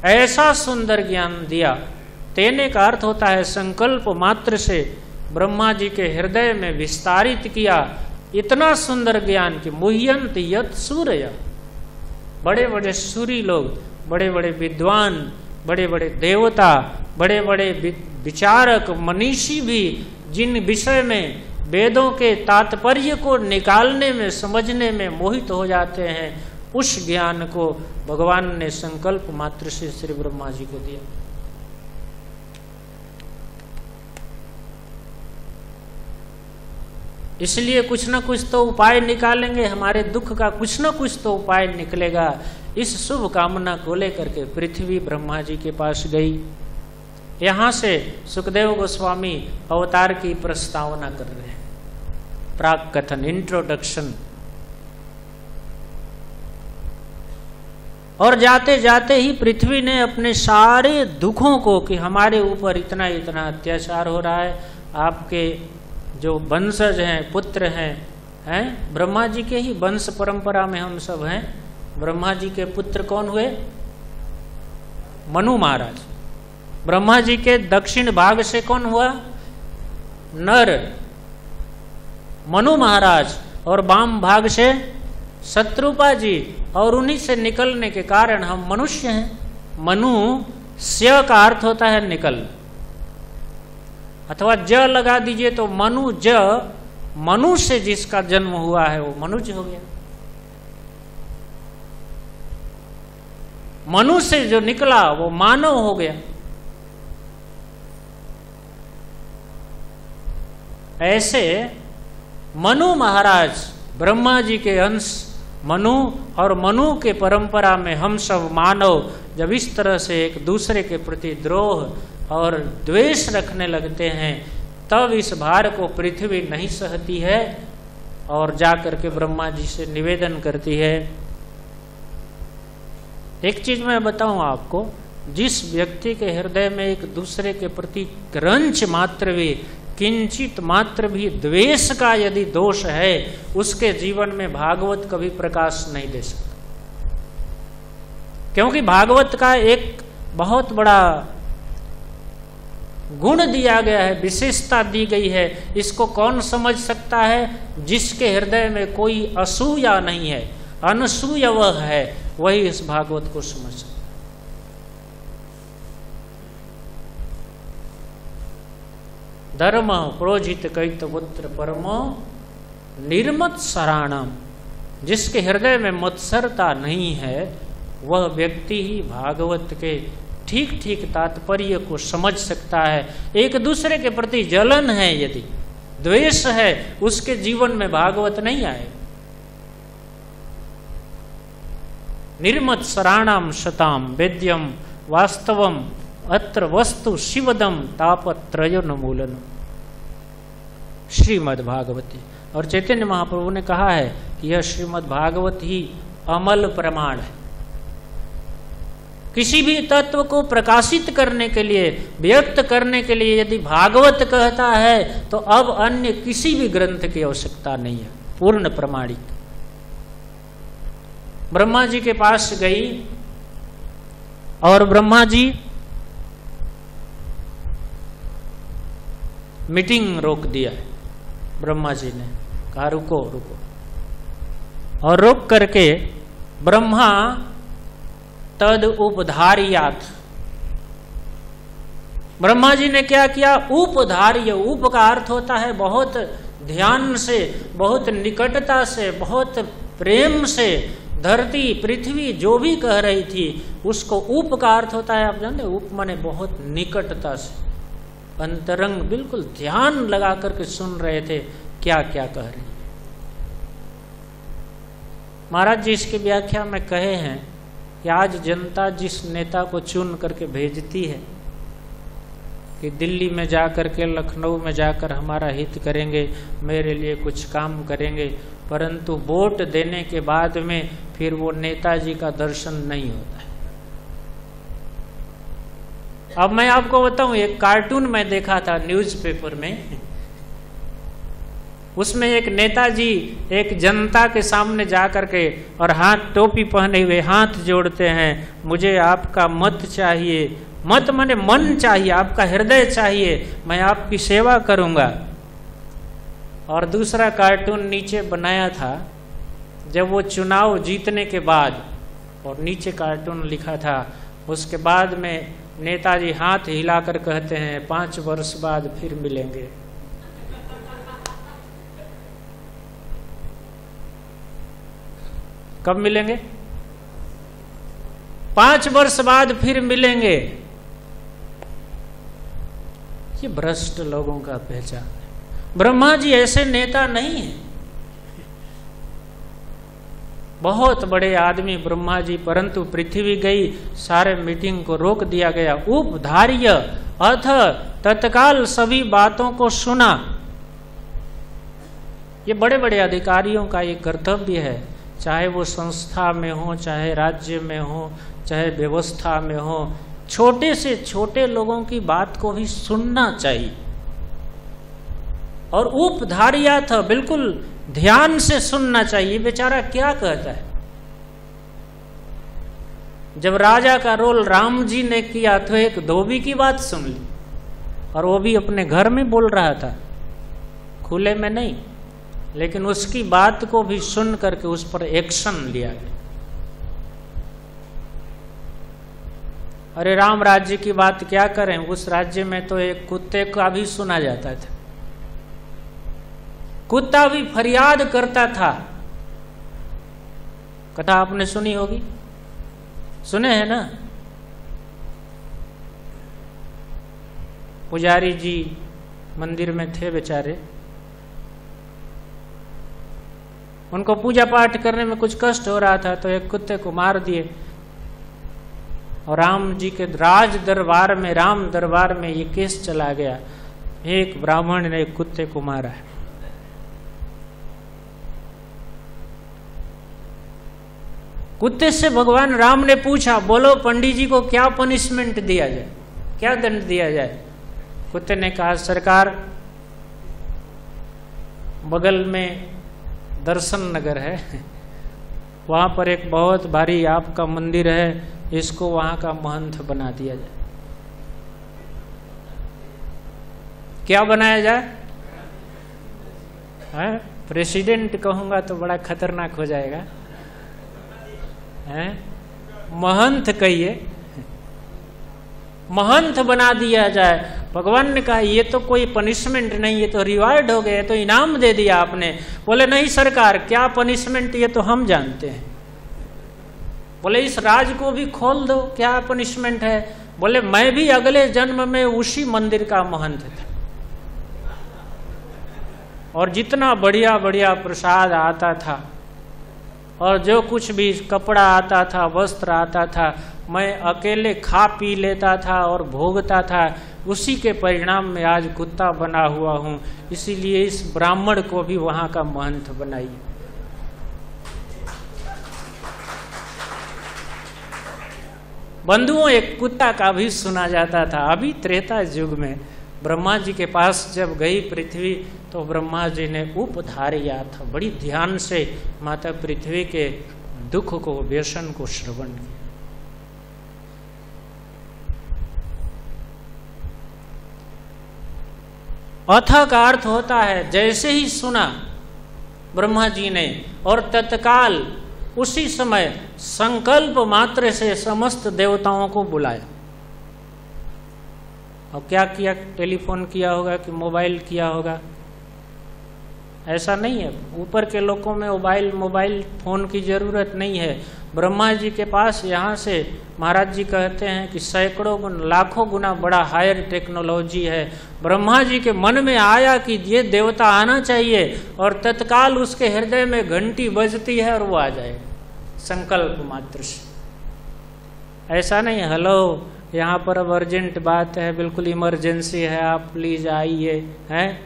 ऐसा सुंदर ज्ञान दिया। तेने का अर्थ होता है संकल्प मात्र से ब्रह्मा जी के हृदय में विस्तारित किया। इतना सुंदर ज्ञान कि मुह्यंत यत सूर्य, बड़े बड़े सूरी लोग, बड़े बड़े विद्वान, बड़े बड़े देवता, बड़े बड़े विचारक, मनीषी भी जिन विषय में वेदों के तात्पर्य को निकालने में, समझने में मोहित हो जाते हैं, उस ज्ञान को भगवान ने संकल्प मात्र से श्री ब्रह्मा जी को दिया। इसलिए कुछ ना कुछ तो उपाय निकालेंगे, हमारे दुख का कुछ ना कुछ तो उपाय निकलेगा। इस शुभ कामना को लेकर के पृथ्वी ब्रह्मा जी के पास गई। यहां से सुखदेव गोस्वामी अवतार की प्रस्तावना कर रहे हैं, प्राक कथन, इंट्रोडक्शन। और जाते जाते ही पृथ्वी ने अपने सारे दुखों को, कि हमारे ऊपर इतना इतना अत्याचार हो रहा है, आपके जो वंशज हैं, पुत्र हैं, ब्रह्मा जी के ही वंश परंपरा में हम सब हैं। ब्रह्मा जी के पुत्र कौन हुए? मनु महाराज। ब्रह्मा जी के दक्षिण भाग से कौन हुआ? नर, मनु महाराज। और वाम भाग से शत्रुपा जी। और उन्हीं से निकलने के कारण हम मनुष्य हैं। मनु स्य का अर्थ होता है निकल, अथवा ज लगा दीजिए तो मनु ज, मनु से जिसका जन्म हुआ है वो मनुज हो गया। मनु से जो निकला वो मानव हो गया। ऐसे मनु महाराज ब्रह्मा जी के अंश, मनु, और मनु के परंपरा में हम सब मानव जब इस तरह से एक दूसरे के प्रति द्रोह और द्वेष रखने लगते हैं, तब इस भार को पृथ्वी नहीं सहती है और जाकर के ब्रह्मा जी से निवेदन करती है। एक चीज मैं बताऊं आपको, जिस व्यक्ति के हृदय में एक दूसरे के प्रति रंच मात्र भी, किंचित मात्र भी द्वेष का यदि दोष है, उसके जीवन में भागवत कभी प्रकाश नहीं दे सकता। क्योंकि भागवत का एक बहुत बड़ा गुण दिया गया है, विशेषता दी गई है। इसको कौन समझ सकता है? जिसके हृदय में कोई असूया नहीं है, अनसूय वह है, वही इस भागवत को समझ सकता है। धर्म प्रोजित कैतवुत्र परमो निर्मत सराणम। जिसके हृदय में मत्सरता नहीं है, वह व्यक्ति ही भागवत के ठीक ठीक तात्पर्य को समझ सकता है। एक दूसरे के प्रति जलन है, यदि द्वेष है, उसके जीवन में भागवत नहीं आए। निर्मत सराणाम शताम वेद्यम वास्तवम अत्र वस्तु शिवदम तापत्रयन मूलन। श्रीमद् भागवती। और चैतन्य महाप्रभु ने कहा है कि यह श्रीमद् भागवत ही अमल प्रमाण है। किसी भी तत्व को प्रकाशित करने के लिए, व्यक्त करने के लिए यदि भागवत कहता है, तो अब अन्य किसी भी ग्रंथ की आवश्यकता नहीं है, पूर्ण प्रमाणिक। ब्रह्मा जी के पास गई और ब्रह्मा जी मीटिंग रोक दिया। ब्रह्मा जी ने कहा रुको रुको, और रोक करके ब्रह्मा तद उपधार्यात्, ब्रह्मा जी ने क्या किया? उपधार्य। उप का अर्थ होता है बहुत ध्यान से, बहुत निकटता से, बहुत प्रेम से। धरती पृथ्वी जो भी कह रही थी उसको उप का अर्थ होता है, आप जानते, उप माने बहुत निकटता से, अंतरंग, बिल्कुल ध्यान लगा करके सुन रहे थे क्या क्या कह रही। महाराज जी इसकी व्याख्या में कहे हैं कि आज जनता जिस नेता को चुन करके भेजती है कि दिल्ली में जाकर के, लखनऊ में जाकर हमारा हित करेंगे, मेरे लिए कुछ काम करेंगे, परंतु वोट देने के बाद में फिर वो नेताजी का दर्शन नहीं होता है। अब मैं आपको बताऊं, एक कार्टून मैं देखा था न्यूज़पेपर में, उसमें एक नेताजी एक जनता के सामने जाकर के और हाथ टोपी पहने हुए हाथ जोड़ते हैं, मुझे आपका मत चाहिए। मत माने मन चाहिए, आपका हृदय चाहिए, मैं आपकी सेवा करूंगा। और दूसरा कार्टून नीचे बनाया था जब वो चुनाव जीतने के बाद, और नीचे कार्टून लिखा था, उसके बाद में नेताजी हाथ हिलाकर कहते हैं 5 वर्ष बाद फिर मिलेंगे। कब मिलेंगे? 5 वर्ष बाद फिर मिलेंगे। ये भ्रष्ट लोगों का पहचान है। ब्रह्मा जी ऐसे नेता नहीं है, बहुत बड़े आदमी ब्रह्मा जी, परंतु पृथ्वी गई, सारे मीटिंग को रोक दिया गया। उपधार्य अथ तत्काल सभी बातों को सुना। ये बड़े बड़े अधिकारियों का ये कर्तव्य है, चाहे वो संस्था में हो, चाहे राज्य में हो, चाहे व्यवस्था में हो, छोटे से छोटे लोगों की बात को भी सुनना चाहिए। और उपधार्या था, बिल्कुल ध्यान से सुनना चाहिए। बेचारा क्या कहता है? जब राजा का रोल राम जी ने किया तो एक धोबी की बात सुन ली, और वो भी अपने घर में बोल रहा था, खुले में नहीं, लेकिन उसकी बात को भी सुन करके उस पर एक्शन लिया गया। अरे राम राज्य की बात क्या करें, उस राज्य में तो एक कुत्ते का भी सुना जाता था, कुत्ता भी फरियाद करता था। कथा आपने सुनी होगी, सुने हैं ना? पुजारी जी मंदिर में थे बेचारे, उनको पूजा पाठ करने में कुछ कष्ट हो रहा था, तो एक कुत्ते को मार दिए। और राम जी के राज दरबार में, राम दरबार में ये केस चला गया, एक ब्राह्मण ने एक कुत्ते को मारा है। कुत्ते से भगवान राम ने पूछा, बोलो पंडित जी को क्या पनिशमेंट दिया जाए, क्या दंड दिया जाए? कुत्ते ने कहा, सरकार बगल में दर्शन नगर है, वहां पर एक बहुत भारी आपका मंदिर है, इसको वहां का महंत बना दिया जाए। क्या बनाया जाए? प्रेसिडेंट कहूंगा तो बड़ा खतरनाक हो जाएगा, महंत कहिए, महंत बना दिया जाए। भगवान ने कहा ये तो कोई पनिशमेंट नहीं, ये तो रिवार्ड हो गया, तो इनाम दे दिया आपने। बोले नहीं सरकार, क्या पनिशमेंट ये तो हम जानते हैं। बोले इस राज को भी खोल दो, क्या पनिशमेंट है? बोले मैं भी अगले जन्म में उसी मंदिर का महंत था, और जितना बढ़िया बढ़िया प्रसाद आता था और जो कुछ भी कपड़ा आता था, वस्त्र आता था, मैं अकेले खा पी लेता था और भोगता था। उसी के परिणाम में आज कुत्ता बना हुआ हूं, इसीलिए इस ब्राह्मण को भी वहां का महंत बनाइए। बंधुओं, एक कुत्ता का भी सुना जाता था। अभी त्रेता युग में ब्रह्मा जी के पास जब गई पृथ्वी, तो ब्रह्मा जी ने उपधार्या था, बड़ी ध्यान से माता पृथ्वी के दुख को, व्यसन को श्रवण किया। अथ का अर्थ होता है जैसे ही सुना ब्रह्मा जी ने, और तत्काल उसी समय संकल्प मात्र से समस्त देवताओं को बुलाया। और क्या किया? टेलीफोन किया होगा कि मोबाइल किया होगा? ऐसा नहीं है। ऊपर के लोगों में मोबाइल फोन की जरूरत नहीं है। ब्रह्मा जी के पास यहाँ से महाराज जी कहते हैं कि सैकड़ों गुना, लाखों गुना बड़ा हायर टेक्नोलॉजी है। ब्रह्मा जी के मन में आया कि ये देवता आना चाहिए, और तत्काल उसके हृदय में घंटी बजती है और वो आ जाएगा संकल्प मात्र से। ऐसा नहीं, हेलो यहाँ पर अब अर्जेंट बात है, बिल्कुल इमरजेंसी है, आप प्लीज आइए, हैं?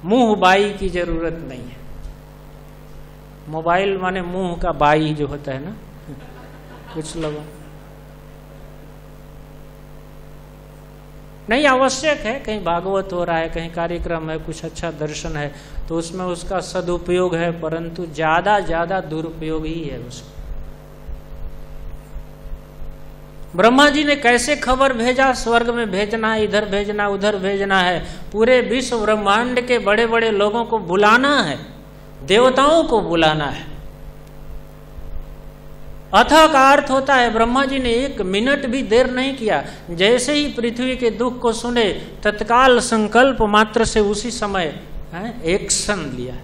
मुंह बाई की जरूरत नहीं है। मोबाइल माने मुंह का बाई जो होता है ना, कुछ लोगों नहीं, आवश्यक है। कहीं भागवत हो रहा है, कहीं कार्यक्रम है, कुछ अच्छा दर्शन है, तो उसमें उसका सदुपयोग है, परंतु ज्यादा दुरुपयोग ही है उसका। ब्रह्मा जी ने कैसे खबर भेजा, स्वर्ग में भेजना है, इधर भेजना, उधर भेजना है, पूरे विश्व ब्रह्मांड के बड़े बड़े लोगों को बुलाना है, देवताओं को बुलाना है। अथः का अर्थ होता है ब्रह्मा जी ने 1 मिनट भी देर नहीं किया, जैसे ही पृथ्वी के दुख को सुने तत्काल संकल्प मात्र से उसी समय एक्शन लिया,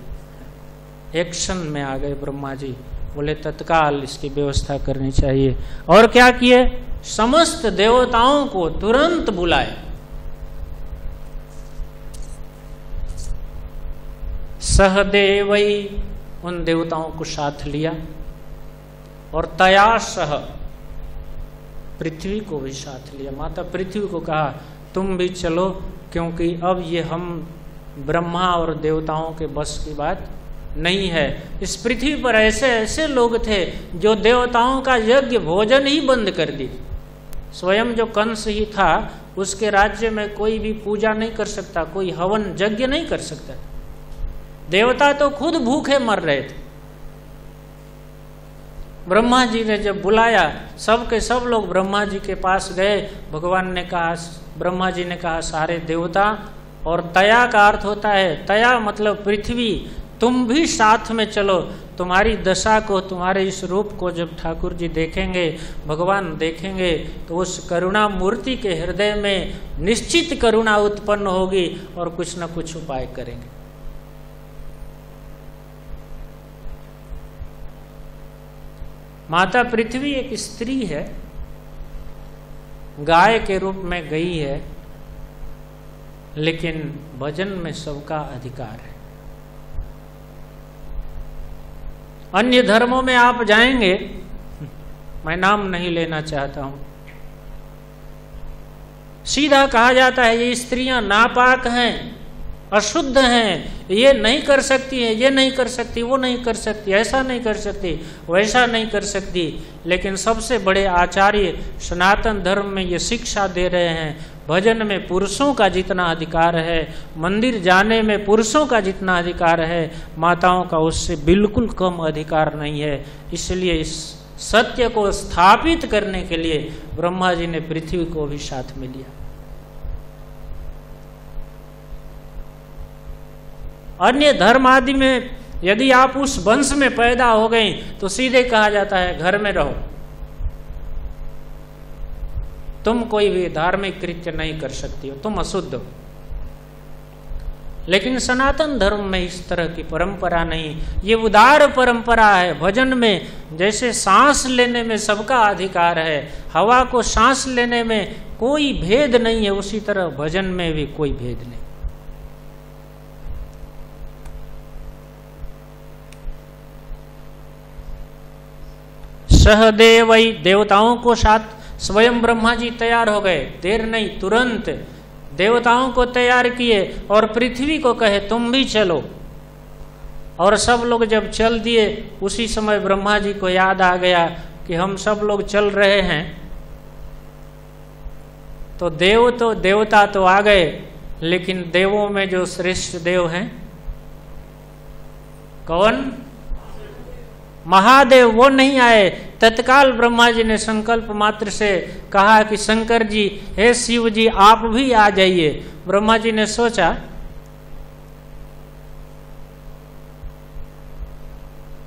एक्शन में आ गए ब्रह्मा जी। बोले तत्काल इसकी व्यवस्था करनी चाहिए। और क्या किए, समस्त देवताओं को तुरंत बुलाए। सहदेवई, उन देवताओं को साथ लिया, और तया सह, पृथ्वी को भी साथ लिया। माता पृथ्वी को कहा तुम भी चलो, क्योंकि अब ये हम ब्रह्मा और देवताओं के बस की बात नहीं है। इस पृथ्वी पर ऐसे ऐसे लोग थे जो देवताओं का यज्ञ भोजन ही बंद कर दी। स्वयं जो कंस ही था, उसके राज्य में कोई भी पूजा नहीं कर सकता, कोई हवन यज्ञ नहीं कर सकता। देवता तो खुद भूखे मर रहे थे। ब्रह्मा जी ने जब बुलाया, सब के सब लोग ब्रह्मा जी के पास गए। भगवान ने कहा, ब्रह्मा जी ने कहा सारे देवता, और तया का अर्थ होता है, तया मतलब पृथ्वी, तुम भी साथ में चलो। तुम्हारी दशा को, तुम्हारे इस रूप को जब ठाकुर जी देखेंगे, भगवान देखेंगे, तो उस करुणा मूर्ति के हृदय में निश्चित करुणा उत्पन्न होगी और कुछ न कुछ उपाय करेंगे। माता पृथ्वी एक स्त्री है, गाय के रूप में गई है, लेकिन भजन में सबका अधिकार है। अन्य धर्मों में आप जाएंगे, मैं नाम नहीं लेना चाहता हूं, सीधा कहा जाता है ये स्त्रियां नापाक हैं, अशुद्ध हैं, ये नहीं कर सकती है, ये नहीं कर सकती, वो नहीं कर सकती, ऐसा नहीं कर सकती, वैसा नहीं कर सकती। लेकिन सबसे बड़े आचार्य सनातन धर्म में ये शिक्षा दे रहे हैं, भजन में पुरुषों का जितना अधिकार है, मंदिर जाने में पुरुषों का जितना अधिकार है, माताओं का उससे बिल्कुल कम अधिकार नहीं है। इसलिए इस सत्य को स्थापित करने के लिए ब्रह्मा जी ने पृथ्वी को भी साथ में लिया। अन्य धर्म आदि में यदि आप उस वंश में पैदा हो गए तो सीधे कहा जाता है घर में रहो, तुम कोई भी धार्मिक कृत्य नहीं कर सकती हो, तुम अशुद्ध हो। लेकिन सनातन धर्म में इस तरह की परंपरा नहीं, ये उदार परंपरा है। भजन में जैसे सांस लेने में सबका अधिकार है, हवा को सांस लेने में कोई भेद नहीं है, उसी तरह भजन में भी कोई भेद नहीं। सहदेवई, देवताओं को साथ, स्वयं ब्रह्मा जी तैयार हो गए, देर नहीं, तुरंत देवताओं को तैयार किए और पृथ्वी को कहे तुम भी चलो। और सब लोग जब चल दिए, उसी समय ब्रह्मा जी को याद आ गया कि हम सब लोग चल रहे हैं, तो देवता तो आ गए, लेकिन देवों में जो श्रेष्ठ देव हैं कौन? महादेव, वो नहीं आए। तत्काल ब्रह्मा जी ने संकल्प मात्र से कहा कि शंकर जी, हे शिव जी, आप भी आ जाइए। ब्रह्मा जी ने सोचा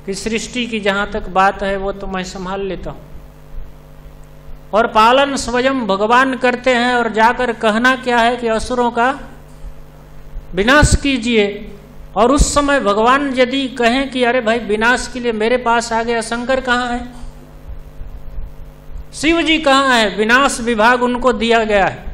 कि सृष्टि की जहां तक बात है वो तो मैं संभाल लेता हूं, और पालन स्वयं भगवान करते हैं। और जाकर कहना क्या है कि असुरों का विनाश कीजिए। और उस समय भगवान यदि कहें कि अरे भाई विनाश के लिए मेरे पास आ गया, शंकर कहाँ है, शिव जी कहाँ है, विनाश विभाग उनको दिया गया है।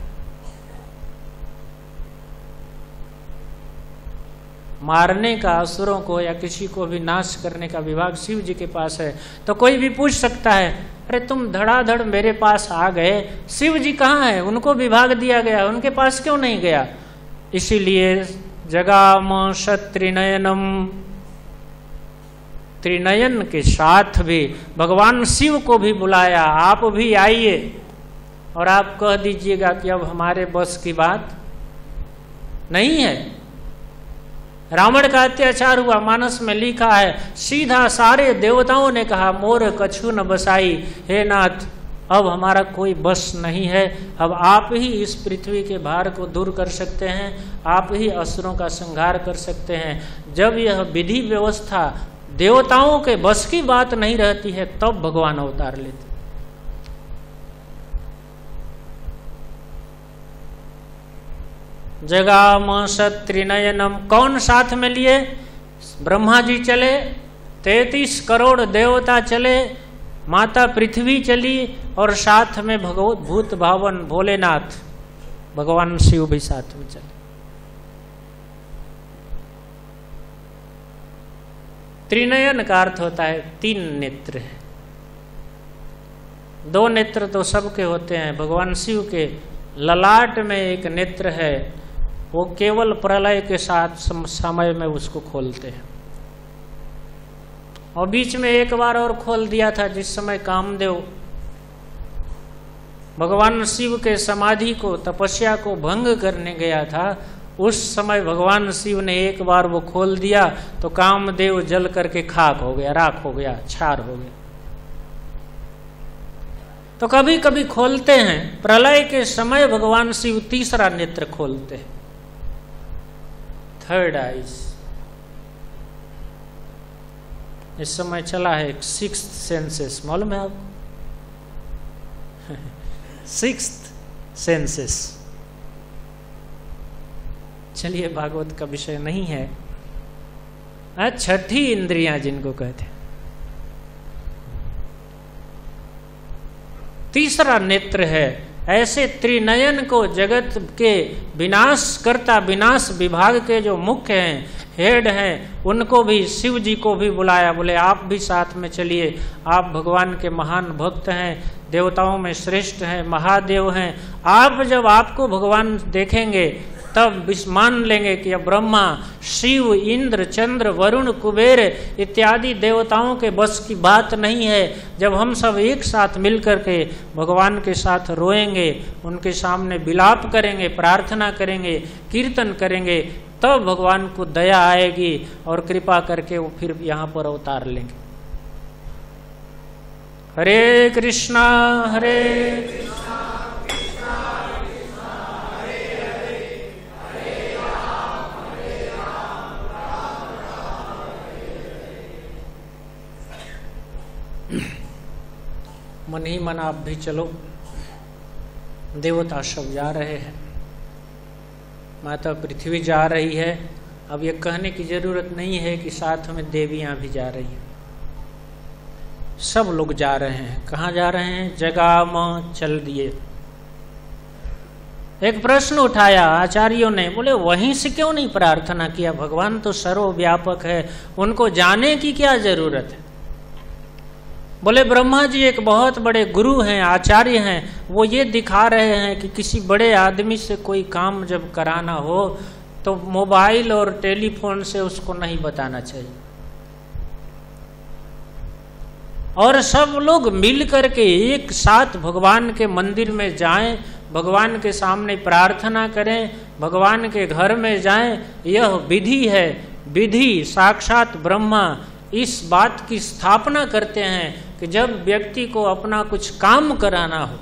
मारने का असुरों को या किसी को भी नाश करने का विभाग शिव जी के पास है। तो कोई भी पूछ सकता है अरे तुम धड़ाधड़ मेरे पास आ गए, शिव जी कहाँ है, उनको विभाग दिया गया, उनके पास क्यों नहीं गया? इसीलिए जगाम त्रिनयनम, त्रिनयन के साथ भी भगवान शिव को भी बुलाया, आप भी आइए और आप कह दीजिएगा कि अब हमारे बस की बात नहीं है। रावण का अत्याचार हुआ, मानस में लिखा है, सीधा सारे देवताओं ने कहा मोर कछु न बसाई, हे नाथ अब हमारा कोई बस नहीं है, अब आप ही इस पृथ्वी के भार को दूर कर सकते हैं, आप ही असुरों का संहार कर सकते हैं। जब यह विधि व्यवस्था देवताओं के बस की बात नहीं रहती है तब भगवान अवतार लेते। जगाम त्रिनयनम, कौन साथ में लिए? ब्रह्मा जी चले, 33 करोड़ देवता चले, माता पृथ्वी चली और साथ में भगवत भूत भावन भोलेनाथ भगवान शिव भी साथ में चले। त्रिनयन का अर्थ होता है 3 नेत्र है। 2 नेत्र तो सबके होते हैं, भगवान शिव के ललाट में एक नेत्र है, वो केवल प्रलय के साथ समय में उसको खोलते हैं। और बीच में एक बार और खोल दिया था जिस समय कामदेव भगवान शिव के समाधि को, तपस्या को भंग करने गया था, उस समय भगवान शिव ने एक बार वो खोल दिया तो कामदेव जल करके खाक हो गया, राख हो गया, छार हो गया। तो कभी कभी खोलते हैं, प्रलय के समय भगवान शिव तीसरा नेत्र खोलते हैं, 3rd आइज। इस समय चला है 6th सेंसेस, मालूम है आपको? 6th senses. चलिए, भागवत का विषय नहीं है। 6ठी इंद्रियां जिनको कहते हैं। तीसरा नेत्र है। ऐसे त्रिनयन को जगत के विनाश करता, विनाश विभाग के जो मुख्य हैं, हेड हैं, उनको भी, शिव जी को भी बुलाया, बोले आप भी साथ में चलिए, आप भगवान के महान भक्त हैं, देवताओं में श्रेष्ठ हैं, महादेव हैं। आप जब आपको भगवान देखेंगे तब मान लेंगे कि अब ब्रह्मा, शिव, इंद्र, चंद्र, वरुण, कुबेर इत्यादि देवताओं के बस की बात नहीं है। जब हम सब एक साथ मिलकर के भगवान के साथ रोएंगे, उनके सामने विलाप करेंगे, प्रार्थना करेंगे, कीर्तन करेंगे, तब भगवान को दया आएगी और कृपा करके वो फिर यहाँ पर अवतार लेंगे। हरे कृष्णा हरे मन ही मन आप भी चलो, देवता सब जा रहे हैं, माता पृथ्वी जा रही है। अब ये कहने की जरूरत नहीं है कि साथ में देवियां भी जा रही हैं, सब लोग जा रहे हैं। कहाँ जा रहे हैं? जगाम चल दिए। एक प्रश्न उठाया आचार्यों ने, बोले वहीं से क्यों नहीं प्रार्थना किया? भगवान तो सर्वव्यापक है, उनको जाने की क्या जरूरत है? बोले ब्रह्मा जी एक बहुत बड़े गुरु हैं, आचार्य हैं, वो ये दिखा रहे हैं कि किसी बड़े आदमी से कोई काम जब कराना हो तो मोबाइल और टेलीफोन से उसको नहीं बताना चाहिए, और सब लोग मिल करके एक साथ भगवान के मंदिर में जाएं, भगवान के सामने प्रार्थना करें, भगवान के घर में जाएं। यह विधि है। विधि साक्षात ब्रह्मा इस बात की स्थापना करते हैं कि जब व्यक्ति को अपना कुछ काम कराना हो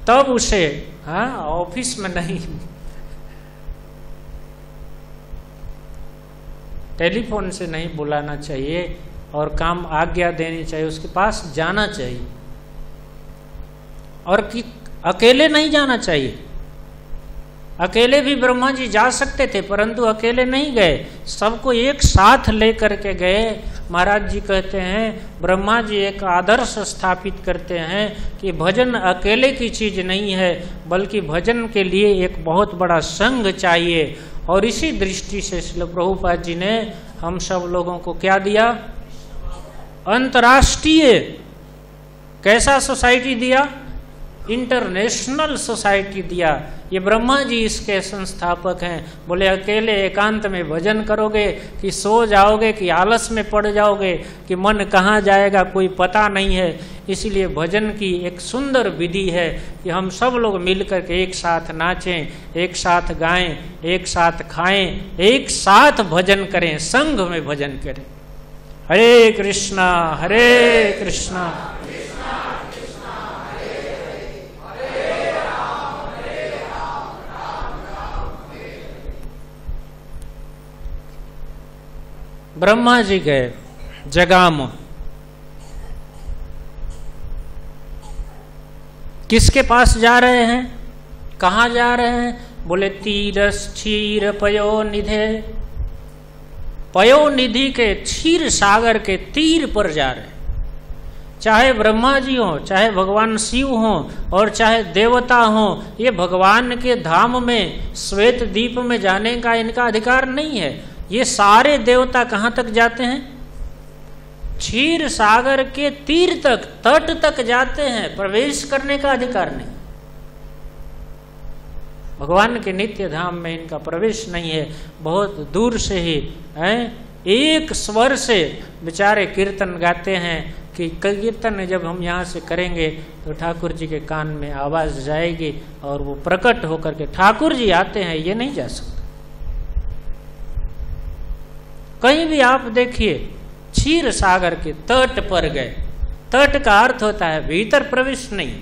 तब उसे ऑफिस में नहीं, टेलीफोन से नहीं बुलाना चाहिए और काम आज्ञा देनी चाहिए, उसके पास जाना चाहिए, और कि अकेले नहीं जाना चाहिए। अकेले भी ब्रह्मा जी जा सकते थे, परंतु अकेले नहीं गए, सबको एक साथ लेकर के गए। महाराज जी कहते हैं, ब्रह्मा जी एक आदर्श स्थापित करते हैं कि भजन अकेले की चीज नहीं है, बल्कि भजन के लिए एक बहुत बड़ा संघ चाहिए। और इसी दृष्टि से श्रील प्रभुपाद जी ने हम सब लोगों को क्या दिया? अंतर्राष्ट्रीय कैसा सोसाइटी दिया? इंटरनेशनल सोसाइटी दिया। ये ब्रह्मा जी इसके संस्थापक हैं। बोले अकेले एकांत में भजन करोगे कि सो जाओगे कि आलस में पड़ जाओगे कि मन कहाँ जाएगा कोई पता नहीं है। इसीलिए भजन की एक सुंदर विधि है कि हम सब लोग मिलकर के एक साथ नाचें, एक साथ गाएं, एक साथ खाएं, एक साथ भजन करें, संघ में भजन करें। हरे कृष्णा हरे कृष्णा ब्रह्मा जी गए जगाम। किसके पास जा रहे हैं, कहाँ जा रहे हैं? बोले तीरस क्षीर पयो निधे, पयो निधि के क्षीर सागर के तीर पर जा रहे हैं। चाहे ब्रह्मा जी हो, चाहे भगवान शिव हो और चाहे देवता हो, ये भगवान के धाम में श्वेत द्वीप में जाने का इनका अधिकार नहीं है। ये सारे देवता कहाँ तक जाते हैं? क्षीर सागर के तीर तक, तट तक जाते हैं, प्रवेश करने का अधिकार नहीं। भगवान के नित्य धाम में इनका प्रवेश नहीं है। बहुत दूर से ही एक स्वर से बेचारे कीर्तन गाते हैं कि कीर्तन जब हम यहाँ से करेंगे तो ठाकुर जी के कान में आवाज जाएगी और वो प्रकट होकर के ठाकुर जी आते हैं, ये नहीं जा सकता। कहीं भी आप देखिए, क्षीर सागर के तट पर गए। तट का अर्थ होता है भीतर प्रवेश नहीं।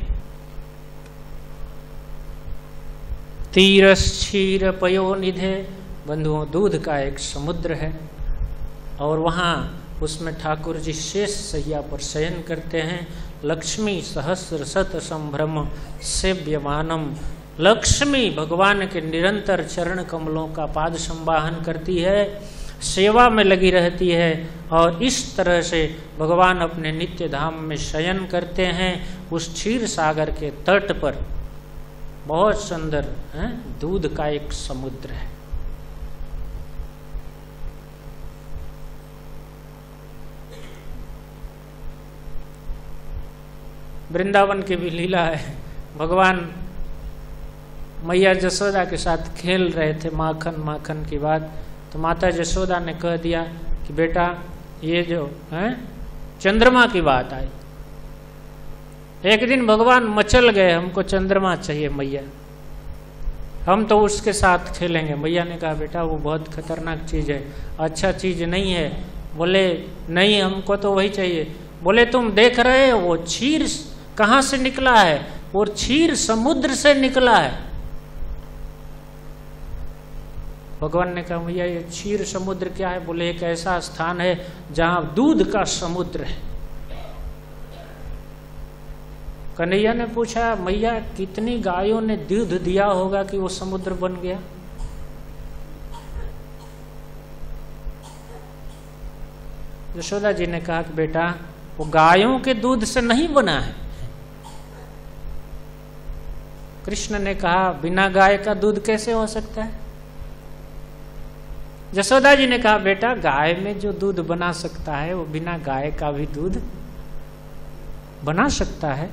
तीरस क्षीर पयो निधे, बंधुओं दूध का एक समुद्र है और वहाँ उसमें ठाकुर जी शेष सैया पर शयन करते हैं। लक्ष्मी सहस्र शत संभ्रम सेव्यमानम, लक्ष्मी भगवान के निरंतर चरण कमलों का पाद संवाहन करती है, सेवा में लगी रहती है और इस तरह से भगवान अपने नित्य धाम में शयन करते हैं। उस क्षीर सागर के तट पर बहुत सुंदर दूध का एक समुद्र है। वृंदावन की भी लीला है। भगवान मैया जसोदा के साथ खेल रहे थे माखन माखन की बात, तो माता जसोदा ने कह दिया कि बेटा ये जो है चंद्रमा की बात आई। एक दिन भगवान मचल गए, हमको चंद्रमा चाहिए मैया, हम तो उसके साथ खेलेंगे। मैया ने कहा बेटा वो बहुत खतरनाक चीज है, अच्छा चीज नहीं है। बोले नहीं हमको तो वही चाहिए। बोले तुम देख रहे हो वो क्षीर कहाँ से निकला है? वो क्षीर समुद्र से निकला है। भगवान ने कहा भैया ये क्षीर समुद्र क्या है? बोले एक ऐसा स्थान है जहां दूध का समुद्र है। कन्हैया ने पूछा मैया कितनी गायों ने दूध दिया होगा कि वो समुद्र बन गया? यशोदा जी ने कहा कि बेटा वो गायों के दूध से नहीं बना है। कृष्ण ने कहा बिना गाय का दूध कैसे हो सकता है? यशोदा जी ने कहा बेटा गाय में जो दूध बना सकता है वो बिना गाय का भी दूध बना सकता है।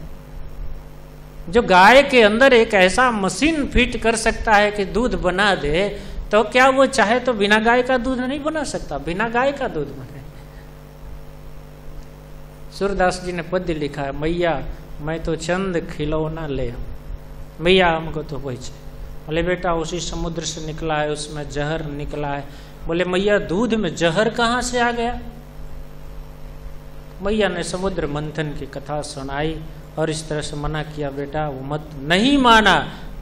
जो गाय के अंदर एक ऐसा मशीन फिट कर सकता है कि दूध बना दे, तो क्या वो चाहे तो बिना गाय का दूध नहीं बना सकता? बिना गाय का दूध बने। सूरदास जी ने पद्य लिखा है मैया मैं तो चंद खिलौना ले, मैया हमको तो वही चाहिए। बोले बेटा उसी समुद्र से निकला है, उसमें जहर निकला है। बोले मैया दूध में जहर कहाँ से आ गया? मैया ने समुद्र मंथन की कथा सुनाई और इस तरह से मना किया बेटा वो मत। नहीं माना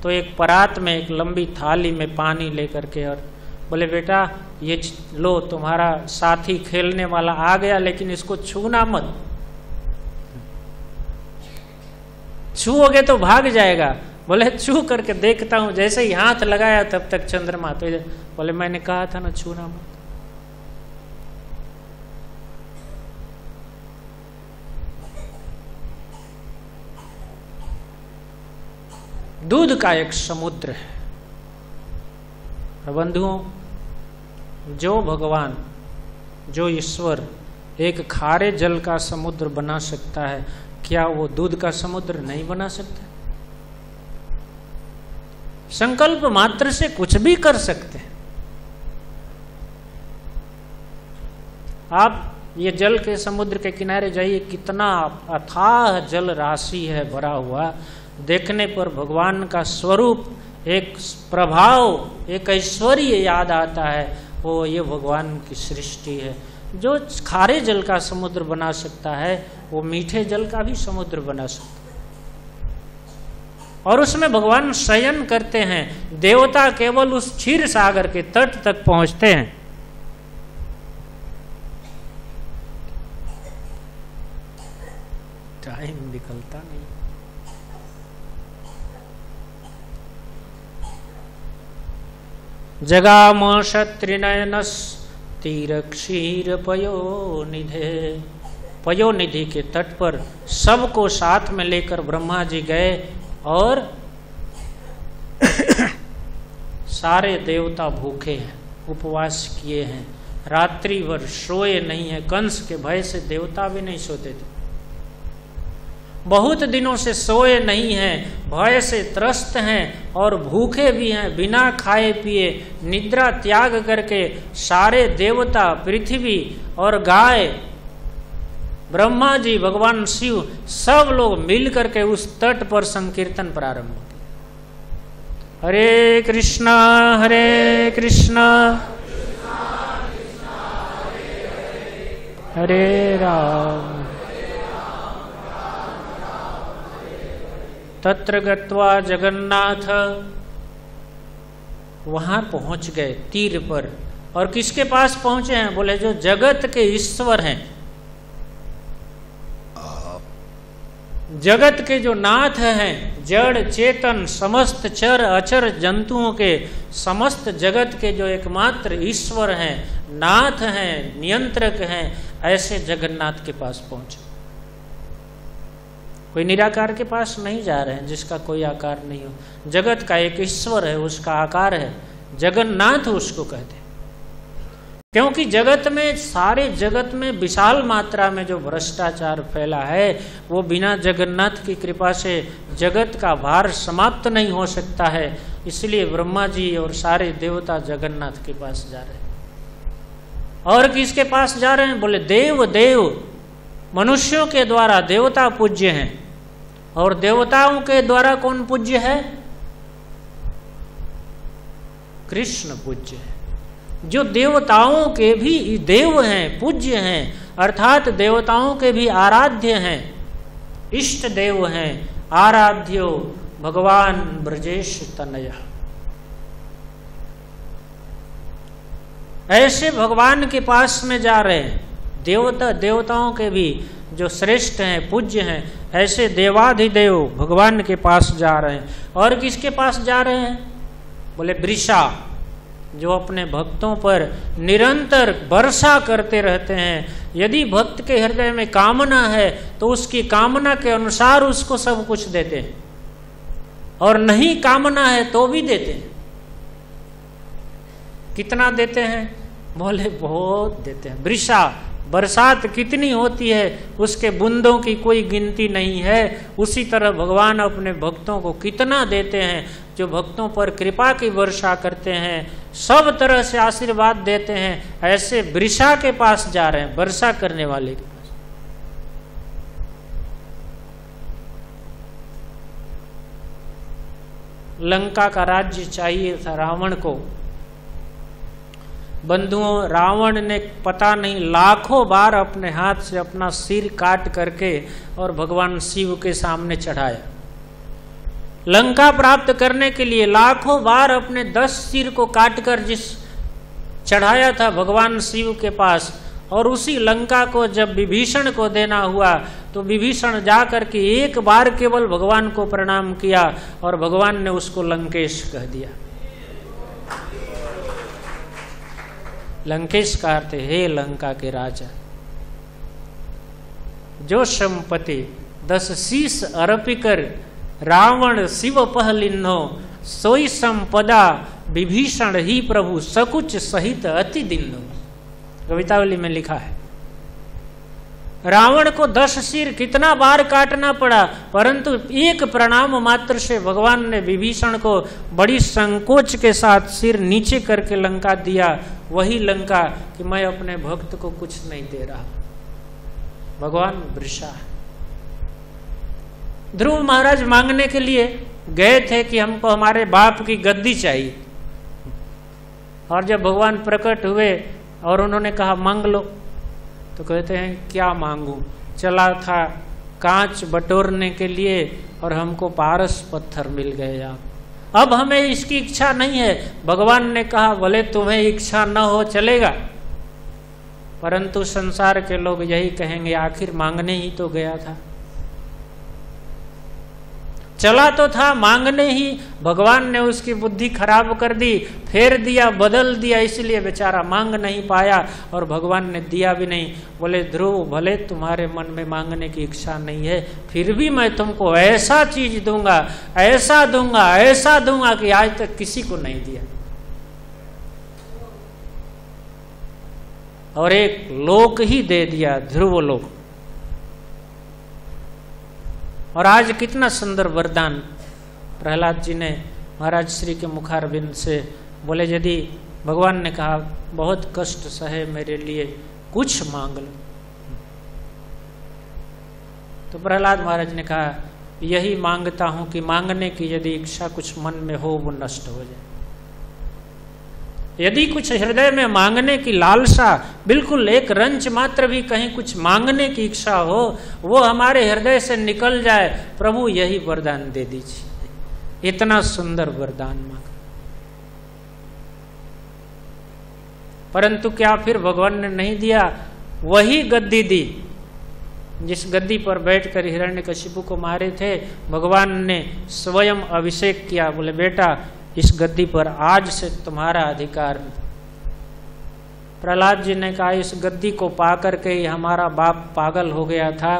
तो एक परात में एक लंबी थाली में पानी लेकर के और बोले बेटा ये लो तुम्हारा साथी खेलने वाला आ गया, लेकिन इसको छूना मत, छूओगे तो भाग जाएगा। बोले छू करके देखता हूं, जैसे ही हाथ लगाया तब तक चंद्रमा। तो बोले मैंने कहा था ना छूना मत। दूध का एक समुद्र है। बंधुओं जो भगवान जो ईश्वर एक खारे जल का समुद्र बना सकता है, क्या वो दूध का समुद्र नहीं बना सकता? संकल्प मात्र से कुछ भी कर सकते हैं। आप ये जल के समुद्र के किनारे जाइए, कितना अथाह जल राशि है भरा हुआ। देखने पर भगवान का स्वरूप, एक प्रभाव, एक ऐश्वर्य याद आता है वो ये भगवान की सृष्टि है। जो खारे जल का समुद्र बना सकता है वो मीठे जल का भी समुद्र बना सकता है। और उसमें भगवान शयन करते हैं। देवता केवल उस क्षीर सागर के तट तक पहुंचते हैं। टाइम निकलता नहीं। जगाम क्षत्रिनयनस तीर क्षीर पयोनिधे। पयोनिधि के तट पर सबको साथ में लेकर ब्रह्मा जी गए और सारे देवता भूखे हैं, उपवास किए हैं, रात्रि भर सोए नहीं है। कंस के भय से देवता भी नहीं सोते थे। बहुत दिनों से सोए नहीं हैं, भय से त्रस्त हैं और भूखे भी हैं। बिना खाए पिए निद्रा त्याग करके सारे देवता, पृथ्वी और गाय, ब्रह्मा जी, भगवान शिव, सब लोग मिल करके उस तट पर संकीर्तन प्रारंभ हो गया। हरे कृष्णा हरे राम तत्र गत्वा जगन्नाथ। वहां पहुंच गए तीर पर। और किसके पास पहुंचे हैं? बोले जो जगत के ईश्वर हैं, जगत के जो नाथ हैं, जड़ चेतन समस्त चर अचर जंतुओं के, समस्त जगत के जो एकमात्र ईश्वर हैं, नाथ हैं, नियंत्रक हैं, ऐसे जगन्नाथ के पास पहुंचे। कोई निराकार के पास नहीं जा रहे हैं जिसका कोई आकार नहीं हो। जगत का एक ईश्वर है, उसका आकार है, जगन्नाथ उसको कहते हैं। क्योंकि जगत में, सारे जगत में विशाल मात्रा में जो भ्रष्टाचार फैला है वो बिना जगन्नाथ की कृपा से जगत का भार समाप्त नहीं हो सकता है। इसलिए ब्रह्मा जी और सारे देवता जगन्नाथ के पास जा रहे हैं। और किसके पास जा रहे हैं? बोले देव। मनुष्यों के द्वारा देवता पूज्य हैं और देवताओं के द्वारा कौन पूज्य है? कृष्ण पूज्य है। जो देवताओं के भी देव हैं, पूज्य हैं, अर्थात देवताओं के भी आराध्य हैं, इष्ट देव हैं, आराध्यो भगवान ब्रजेश तनय। ऐसे भगवान के पास में जा रहे हैं। देवताओं के भी जो श्रेष्ठ हैं, पूज्य हैं, ऐसे देवाधिदेव भगवान के पास जा रहे हैं। और किसके पास जा रहे हैं? बोले वृषा, जो अपने भक्तों पर निरंतर वर्षा करते रहते हैं। यदि भक्त के हृदय में कामना है तो उसकी कामना के अनुसार उसको सब कुछ देते हैं, और नहीं कामना है तो भी देते हैं। कितना देते हैं? बोले बहुत देते हैं। वृषा, बरसात कितनी होती है उसके बूंदों की कोई गिनती नहीं है। उसी तरह भगवान अपने भक्तों को कितना देते हैं। जो भक्तों पर कृपा की वर्षा करते हैं, सब तरह से आशीर्वाद देते हैं। ऐसे वृषा के पास जा रहे हैं, वर्षा करने वाले के पास। लंका का राज्य चाहिए था रावण को। बंधुओं, रावण ने पता नहीं लाखों बार अपने हाथ से अपना सिर काट करके और भगवान शिव के सामने चढ़ाया। लंका प्राप्त करने के लिए लाखों बार अपने 10 सिर को काटकर जिस चढ़ाया था भगवान शिव के पास। और उसी लंका को जब विभीषण को देना हुआ तो विभीषण जाकर के एक बार केवल भगवान को प्रणाम किया और भगवान ने उसको लंकेश कह दिया। लंकेश का अर्थ हे लंका के राजा, जो संपत्ति 10 शीश अर्पिकर रावण शिव पहलिन्हो, सोई संपदा विभीषण ही प्रभु सकुच सहित अति दिन्हो। कवितावली में लिखा है। रावण को 10 सिर कितना बार काटना पड़ा, परंतु एक प्रणाम मात्र से भगवान ने विभीषण को बड़ी संकोच के साथ सिर नीचे करके लंका दिया। वही लंका कि मैं अपने भक्त को कुछ नहीं दे रहा। भगवान वृषा। ध्रुव महाराज मांगने के लिए गए थे कि हमको हमारे बाप की गद्दी चाहिए। और जब भगवान प्रकट हुए और उन्होंने कहा मांग लो, तो कहते हैं क्या मांगू, चला था कांच बटोरने के लिए और हमको पारस पत्थर मिल गए आप, अब हमें इसकी इच्छा नहीं है। भगवान ने कहा भले तुम्हें इच्छा न हो चलेगा, परंतु संसार के लोग यही कहेंगे आखिर मांगने ही तो गया था, चला तो था मांगने ही, भगवान ने उसकी बुद्धि खराब कर दी, फेर दिया, बदल दिया, इसलिए बेचारा मांग नहीं पाया और भगवान ने दिया भी नहीं। बोले ध्रुव भले तुम्हारे मन में मांगने की इच्छा नहीं है, फिर भी मैं तुमको ऐसा चीज दूंगा, ऐसा दूंगा, ऐसा दूंगा कि आज तक किसी को नहीं दिया। और एक लोक ही दे दिया, ध्रुव लोक। और आज कितना सुंदर वरदान प्रहलाद जी ने महाराज श्री के मुखारविंद से बोले, यदि भगवान ने कहा बहुत कष्ट सहे मेरे लिए, कुछ मांग लो, तो प्रहलाद महाराज ने कहा यही मांगता हूं कि मांगने की यदि इच्छा कुछ मन में हो वो नष्ट हो जाए। यदि कुछ हृदय में मांगने की लालसा, बिल्कुल एक रंच मात्र भी कहीं कुछ मांगने की इच्छा हो, वो हमारे हृदय से निकल जाए, प्रभु यही वरदान दे दीजिए। इतना सुंदर वरदान मांगा, परंतु क्या फिर भगवान ने नहीं दिया? वही गद्दी दी जिस गद्दी पर बैठकर हिरण्यकशिपु को मारे थे, भगवान ने स्वयं अभिषेक किया। बोले बेटा इस गद्दी पर आज से तुम्हारा अधिकार। प्रहलाद जी ने कहा इस गद्दी को पाकर के ही हमारा बाप पागल हो गया था,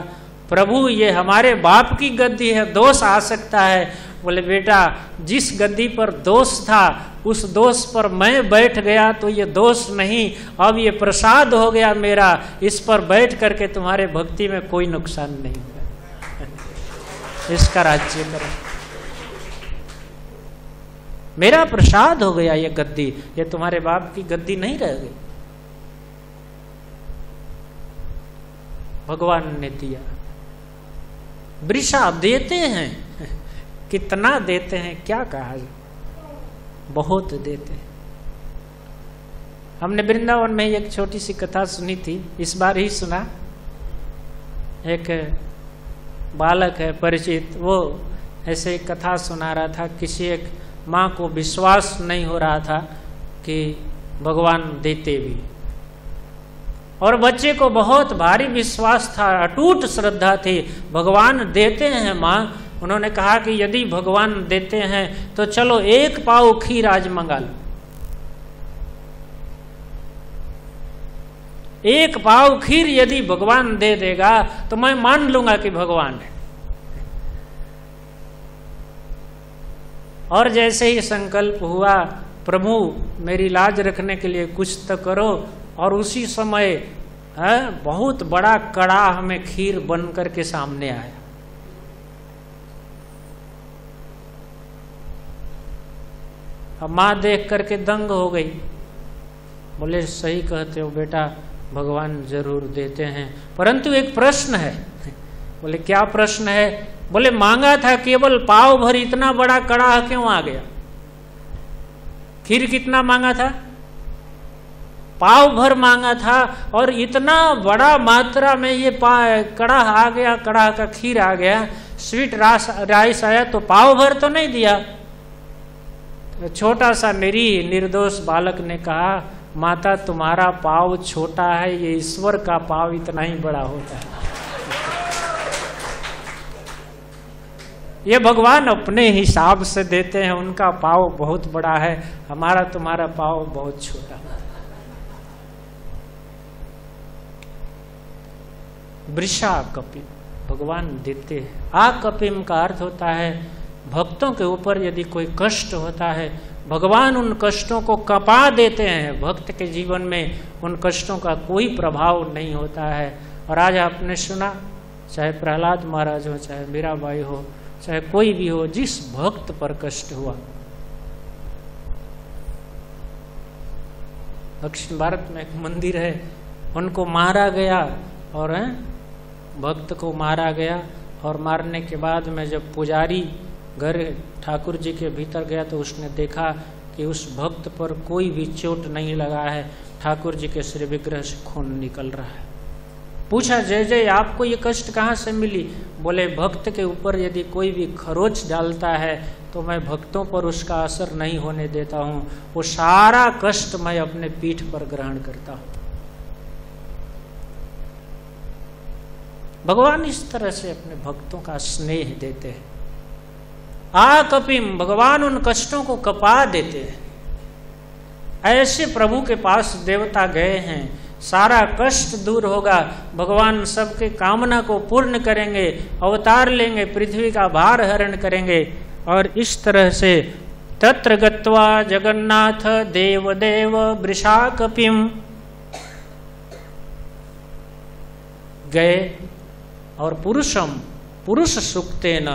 प्रभु ये हमारे बाप की गद्दी है, दोष आ सकता है। बोले बेटा जिस गद्दी पर दोष था उस दोष पर मैं बैठ गया तो ये दोष नहीं, अब ये प्रसाद हो गया मेरा, इस पर बैठ करके तुम्हारे भक्ति में कोई नुकसान नहीं हुआ। इसका राज्य करो, मेरा प्रसाद हो गया ये गद्दी, ये तुम्हारे बाप की गद्दी नहीं रह गई। भगवान ने दिया। वृषा देते हैं, कितना देते हैं क्या कहा जाए, बहुत देते हैं। हमने वृंदावन में एक छोटी सी कथा सुनी थी, इस बार ही सुना। एक बालक है परिचित, वो ऐसे एक कथा सुना रहा था। किसी एक माँ को विश्वास नहीं हो रहा था कि भगवान देते भी, और बच्चे को बहुत भारी विश्वास था, अटूट श्रद्धा थी, भगवान देते हैं माँ। उन्होंने कहा कि यदि भगवान देते हैं तो चलो एक पाव खीर आज मंगा लो, एक पाव खीर यदि भगवान दे देगा तो मैं मान लूंगा कि भगवान है। और जैसे ही संकल्प हुआ, प्रभु मेरी लाज रखने के लिए कुछ तो करो, और उसी समय बहुत बड़ा कड़ाह में खीर बन करके सामने आया। अब माँ देख करके दंग हो गई। बोले सही कहते हो बेटा, भगवान जरूर देते हैं, परंतु एक प्रश्न है। बोले क्या प्रश्न है? बोले मांगा था केवल पाव भर, इतना बड़ा कड़ाह क्यों आ गया? खीर कितना मांगा था? पाव भर मांगा था, और इतना बड़ा मात्रा में ये कड़ाह आ गया, कड़ाह का खीर आ गया, स्वीट राइस आया, तो पाव भर तो नहीं दिया। तो छोटा सा निरीह निर्दोष बालक ने कहा माता तुम्हारा पाव छोटा है, ये ईश्वर का पाव इतना ही बड़ा होता है। ये भगवान अपने हिसाब से देते हैं, उनका पाव बहुत बड़ा है, हमारा तुम्हारा पाव बहुत छोटा है। वृषा कपिम, भगवान देते हैं। आ कपिम का अर्थ होता है भक्तों के ऊपर यदि कोई कष्ट होता है, भगवान उन कष्टों को कपा देते हैं। भक्त के जीवन में उन कष्टों का कोई प्रभाव नहीं होता है। और आज आपने सुना, चाहे प्रहलाद महाराज हो, चाहे मीराबाई हो, चाहे कोई भी हो, जिस भक्त पर कष्ट हुआ, दक्षिण भारत में एक मंदिर है, उनको मारा गया, और भक्त को मारा गया, और मारने के बाद में जब पुजारी घर ठाकुर जी के भीतर गया तो उसने देखा कि उस भक्त पर कोई भी चोट नहीं लगा है, ठाकुर जी के श्री विग्रह से खून निकल रहा है। पूछा, जय जय आपको ये कष्ट कहाँ से मिली? बोले, भक्त के ऊपर यदि कोई भी खरोच डालता है तो मैं भक्तों पर उसका असर नहीं होने देता हूँ, वो सारा कष्ट मैं अपने पीठ पर ग्रहण करता हूँ। भगवान इस तरह से अपने भक्तों का स्नेह देते हैं। आ कपिम, भगवान उन कष्टों को कपा देते हैं। ऐसे प्रभु के पास देवता गए हैं, सारा कष्ट दूर होगा, भगवान सबके कामना को पूर्ण करेंगे, अवतार लेंगे, पृथ्वी का भार हरण करेंगे। और इस तरह से तत्र गत्वा जगन्नाथ देवदेव वृषा कपिम गए और पुरुष सूक्तेन,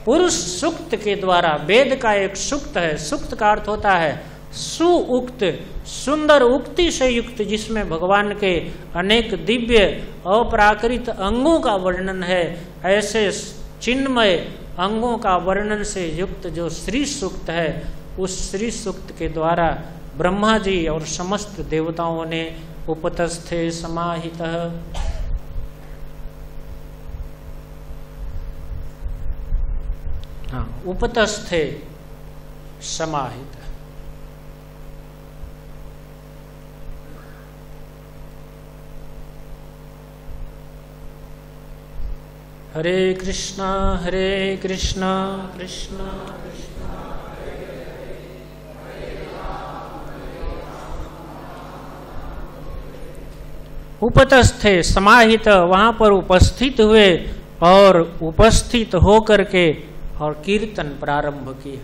पुरुष सूक्त के द्वारा, वेद का एक सूक्त है, सूक्त का अर्थ होता है सुउक्त, सुंदर उक्ति से युक्त, जिसमें भगवान के अनेक दिव्य अपराकृत अंगों का वर्णन है। ऐसे चिन्मय अंगों का वर्णन से युक्त जो श्री सूक्त है, उस श्री सूक्त के द्वारा ब्रह्मा जी और समस्त देवताओं ने उपतस्थे समाहितः, उपतस्थे समाहित, हरे कृष्णा कृष्णा कृष्णा हरे हरे, उपतस्थे समाहित, वहां पर उपस्थित हुए और उपस्थित होकर के और कीर्तन प्रारंभ किए।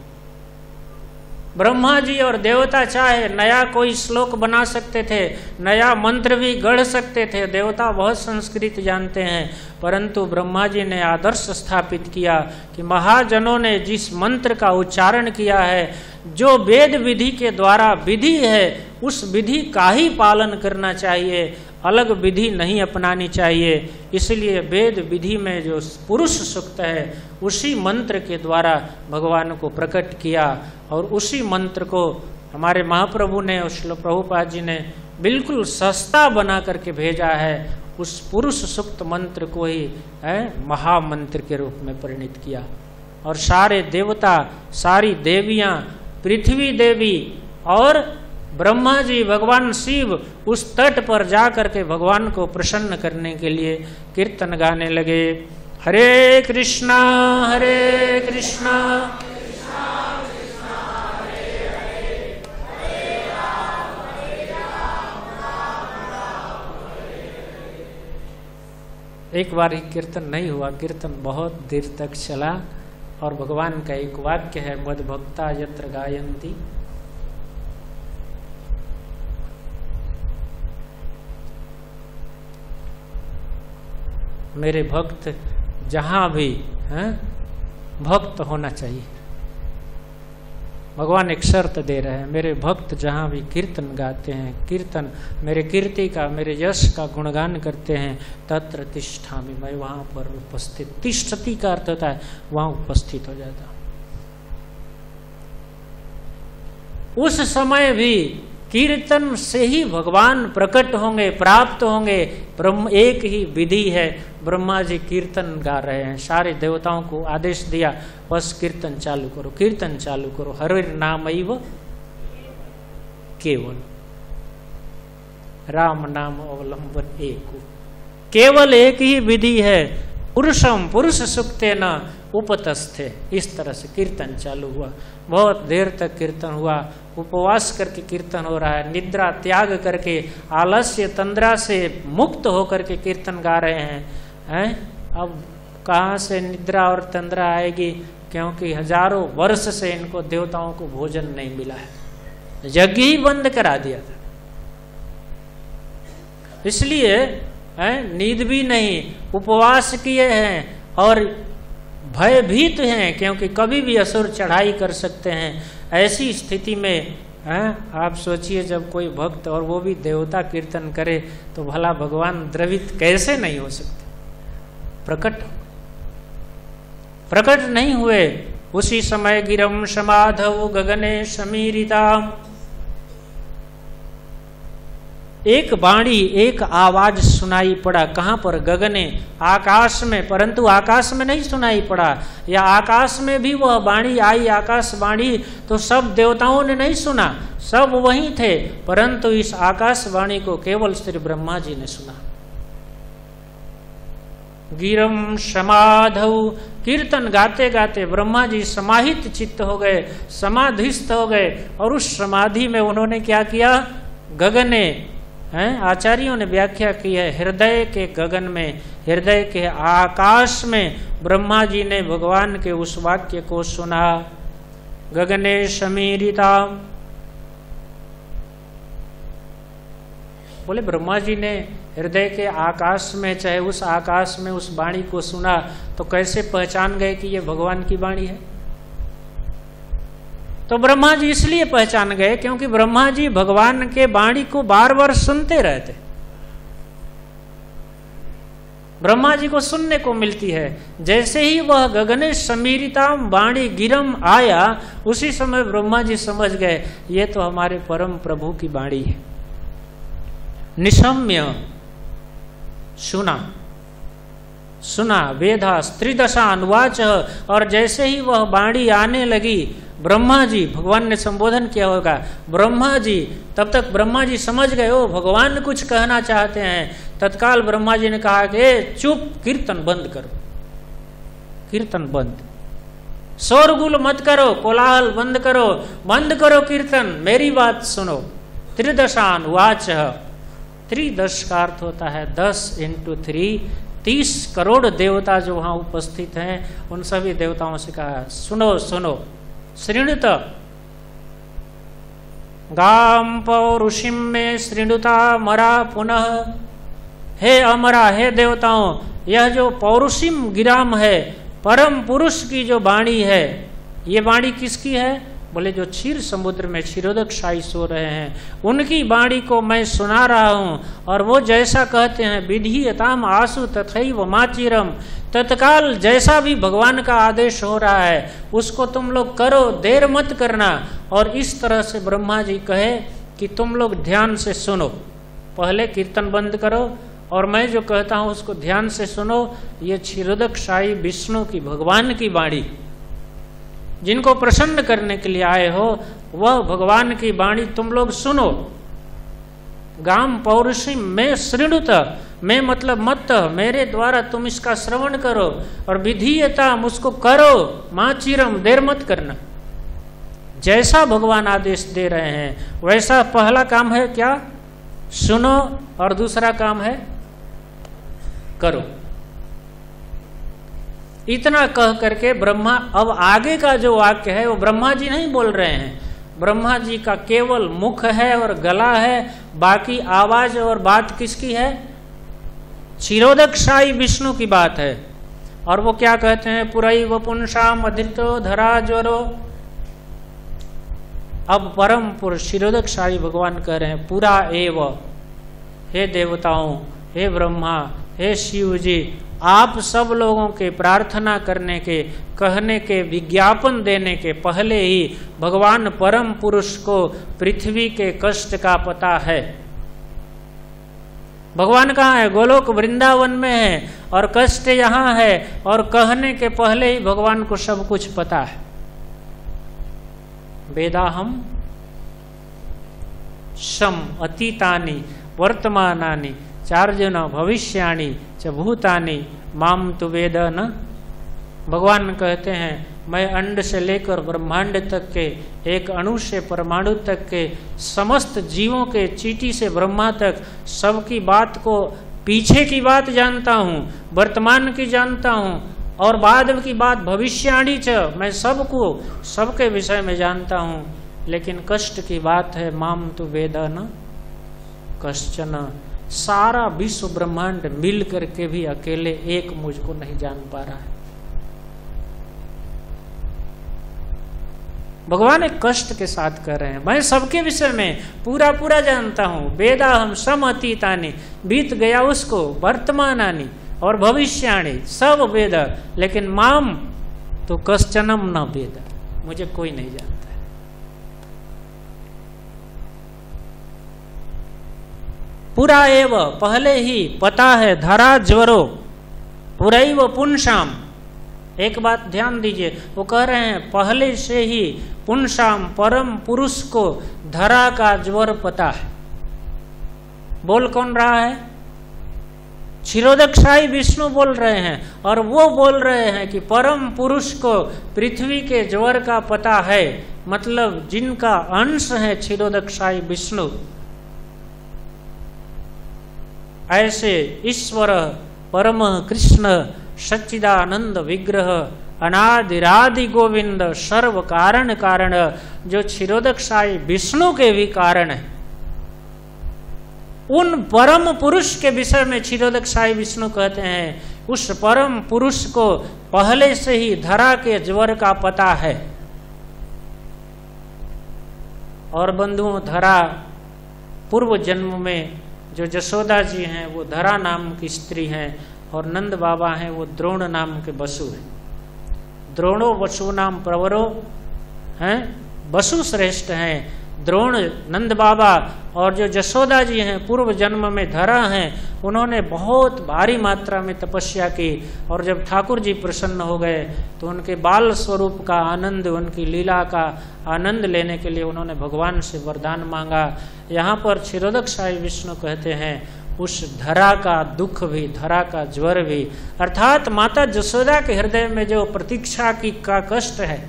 ब्रह्मा जी और देवता चाहे नया कोई श्लोक बना सकते थे, नया मंत्र भी गढ़ सकते थे, देवता बहुत संस्कृत जानते हैं, परंतु ब्रह्मा जी ने आदर्श स्थापित किया कि महाजनों ने जिस मंत्र का उच्चारण किया है, जो वेद विधि के द्वारा विधि है, उस विधि का ही पालन करना चाहिए, अलग विधि नहीं अपनानी चाहिए। इसलिए वेद विधि में जो पुरुष सूक्त है, उसी मंत्र के द्वारा भगवान को प्रकट किया और उसी मंत्र को हमारे महाप्रभु ने, श्रील प्रभुपाद जी ने बिल्कुल सस्ता बना करके भेजा है। उस पुरुष सूक्त मंत्र को ही महामंत्र के रूप में परिणित किया और सारे देवता, सारी देवियां, पृथ्वी देवी और ब्रह्मा जी, भगवान शिव उस तट पर जा करके भगवान को प्रसन्न करने के लिए कीर्तन गाने लगे। हरे कृष्णा कृष्णा कृष्णा हरे हरे, हरे राम राम हरे हरे। एक बार ही कीर्तन नहीं हुआ, कीर्तन बहुत देर तक चला और भगवान का एक वाक्य है, मद भक्ता यत्र गायन्ति, मेरे भक्त जहां भी हैं, भक्त होना चाहिए। भगवान एक शर्त दे रहे हैं, मेरे भक्त जहां भी कीर्तन गाते हैं, कीर्तन मेरे कीर्ति का, मेरे यश का गुणगान करते हैं, तत्र तिष्ठामि, मैं वहां पर उपस्थित, तिष्ठति का अर्थ होता है वहां उपस्थित हो जाता हूं। उस समय भी कीर्तन से ही भगवान प्रकट होंगे, प्राप्त होंगे। ब्रह्म एक ही विधि है, ब्रह्मा जी कीर्तन गा रहे हैं, सारे देवताओं को आदेश दिया, बस कीर्तन चालू करो, कीर्तन चालू करो, हरि नामैव केवल, राम नाम अवलंबन एक, केवल एक ही विधि है। पुरुषम पुरुष सूक्तेन उपतस्थे, इस तरह से कीर्तन चालू हुआ। बहुत देर तक कीर्तन हुआ, उपवास करके कीर्तन हो रहा है, निद्रा त्याग करके, आलस्य तंद्रा से मुक्त होकर के कीर्तन गा रहे हैं। अब कहाँ से निद्रा और तंद्रा आएगी, क्योंकि हजारों वर्ष से इनको देवताओं को भोजन नहीं मिला है, यज्ञ ही बंद करा दिया था, इसलिए नींद भी नहीं, उपवास किए हैं और भयभीत हैं, क्योंकि कभी भी असुर चढ़ाई कर सकते हैं। ऐसी स्थिति में आप सोचिए, जब कोई भक्त और वो भी देवता कीर्तन करे तो भला भगवान द्रवित कैसे नहीं हो सकते। प्रकट नहीं हुए उसी समय गिरम समाधौ गगने समीरिताम। एक वाणी, एक आवाज सुनाई पड़ा। कहाँ पर? गगने, आकाश में। परंतु आकाश में नहीं सुनाई पड़ा, या आकाश में भी वह वाणी आई, आकाशवाणी, तो सब देवताओं ने नहीं सुना, सब वहीं थे, परंतु इस आकाशवाणी को केवल श्री ब्रह्मा जी ने सुना। गिरम समाधौ, कीर्तन गाते गाते ब्रह्मा जी समाहित चित्त हो गए, समाधिस्थ हो गए, और उस समाधि में उन्होंने क्या किया? गगने हैं, आचार्यों ने व्याख्या की है, हृदय के गगन में, हृदय के आकाश में ब्रह्मा जी ने भगवान के उस वाक्य को सुना। गगने समीरिता, बोले ब्रह्मा जी ने हृदय के आकाश में, चाहे उस आकाश में उस वाणी को सुना, तो कैसे पहचान गए कि ये भगवान की वाणी है? तो ब्रह्मा जी इसलिए पहचान गए क्योंकि ब्रह्मा जी भगवान के वाणी को बार बार सुनते रहते। ब्रह्मा जी को सुनने को मिलती है। जैसे ही वह गगने समीरिताम वाणी गिरम आया, उसी समय ब्रह्मा जी समझ गए ये तो हमारे परम प्रभु की वाणी है। निशम्य, सुना वेदा त्रिदशा अनुवाच, और जैसे ही वह वाणी आने लगी, ब्रह्मा जी, भगवान ने संबोधन किया होगा ब्रह्मा जी, तब तक ब्रह्मा जी समझ गए ओ भगवान कुछ कहना चाहते हैं। तत्काल ब्रह्मा जी ने कहा कि चुप, कीर्तन बंद करो, कीर्तन बंद, शोरगुल मत करो, कोलाहल बंद करो कीर्तन, मेरी बात सुनो। त्रिदशानुवाच, त्रिदश का अर्थ होता है 10 × 3, 30 करोड़ देवता जो वहां उपस्थित हैं, उन सभी देवताओं से कहा सुनो सुनो। श्रृणुत गाम पौरुषिम में श्रृणुता मरा पुनः, हे अमरा, हे देवताओं, यह जो पौरुषिम गिराम है, परम पुरुष की जो वाणी है, ये वाणी किसकी है? बोले जो क्षीर समुद्र में क्षीरोदक शाही सो रहे हैं, उनकी वाणी को मैं सुना रहा हूं। और वो जैसा कहते हैं, विधीयताम आसु तथैव माचिरम, तत्काल जैसा भी भगवान का आदेश हो रहा है उसको तुम लोग करो, देर मत करना। और इस तरह से ब्रह्मा जी कहे कि तुम लोग ध्यान से सुनो, पहले कीर्तन बंद करो और मैं जो कहता हूं उसको ध्यान से सुनो। ये क्षीरोदक शाही विष्णु की, भगवान की वाणी, जिनको प्रसन्न करने के लिए आए हो, वह भगवान की वाणी तुम लोग सुनो। गाम पौरुषी में श्रृणुत, मैं मतलब मत, मेरे द्वारा तुम इसका श्रवण करो, और विधीयता मुझको करो, मां चिरम, देर मत करना। जैसा भगवान आदेश दे रहे हैं वैसा पहला काम है क्या? सुनो, और दूसरा काम है करो। इतना कह करके ब्रह्मा, अब आगे का जो वाक्य है वो ब्रह्मा जी नहीं बोल रहे हैं, ब्रह्मा जी का केवल मुख है और गला है, बाकी आवाज और बात किसकी है? क्षीरोदक शाही विष्णु की बात है। और वो क्या कहते हैं? पुरैव पुंसाम अधृतो धरा ज्वरो। अब परम पुरुष क्षीरोदक शाही भगवान कह रहे हैं पूरा एव, हे देवताओं, हे ब्रह्मा, हे शिव जी, आप सब लोगों के प्रार्थना करने के, कहने के, विज्ञापन देने के पहले ही भगवान परम पुरुष को पृथ्वी के कष्ट का पता है। भगवान कहाँ है? गोलोक वृंदावन में है, और कष्ट यहाँ है, और कहने के पहले ही भगवान को सब कुछ पता है। वेदाहम शम अतीतानि वर्तमानानि चार्जुन भविष्याणि च भूतानि माम तु वेद न। भगवान कहते हैं मैं अंड से लेकर ब्रह्मांड तक के, एक अणु से परमाणु तक के, समस्त जीवों के, चींटी से ब्रह्मा तक, सबकी बात को, पीछे की बात जानता हूँ, वर्तमान की जानता हूँ, और बाद की बात भविष्याणी च, मैं सबको, सबके विषय में जानता हूँ। लेकिन कष्ट की बात है, माम तु वेद न कश्चन, सारा विश्व ब्रह्मांड मिल करके भी अकेले एक मुझको नहीं जान पा रहा है। भगवान एक कष्ट के साथ कह रहे हैं मैं सबके विषय में पूरा पूरा जानता हूं। वेदा हम सम अतीतानि, बीत गया उसको, वर्तमानानि और भविष्याणि सब वेद, लेकिन माम तो कश्चनम न वेद, मुझे कोई नहीं जानता है। पुरा एव, पहले ही पता है, धरा ज्वरो पुरैव पुंसाम। एक बात ध्यान दीजिए, वो कह रहे हैं पहले से ही पुंसाम परम पुरुष को धरा का ज्वर पता है। बोल कौन रहा है? क्षीरोदक्षाई विष्णु बोल रहे हैं, और वो बोल रहे हैं कि परम पुरुष को पृथ्वी के ज्वर का पता है, मतलब जिनका अंश है क्षीरोदक्षाई विष्णु। ऐसे ईश्वर परम कृष्ण सच्चिदानंद विग्रह अनादिरादि गोविंद सर्व कारण कारण, जो क्षीरोदक्षाई विष्णु के भी कारण है, उन परम पुरुष के विषय में क्षीरोदक्षाई विष्णु कहते हैं उस परम पुरुष को पहले से ही धरा के ज्वर का पता है। और बंधुओं, धरा पूर्व जन्म में जो जशोदा जी हैं वो धरा नाम की स्त्री हैं, और नंद बाबा हैं वो द्रोण नाम के वसु हैं। द्रोणो वसु नाम प्रवरो हैं, वसु श्रेष्ठ हैं द्रोण नंद बाबा। और जो जशोदा जी हैं पूर्व जन्म में धरा हैं, उन्होंने बहुत भारी मात्रा में तपस्या की, और जब ठाकुर जी प्रसन्न हो गए तो उनके बाल स्वरूप का आनंद, उनकी लीला का आनंद लेने के लिए उन्होंने भगवान से वरदान मांगा। यहाँ पर क्षीरोदक्षाई विष्णु कहते हैं उस धरा का दुख भी, धरा का ज्वर भी, अर्थात माता जशोदा के हृदय में जो प्रतीक्षा की का कष्ट है,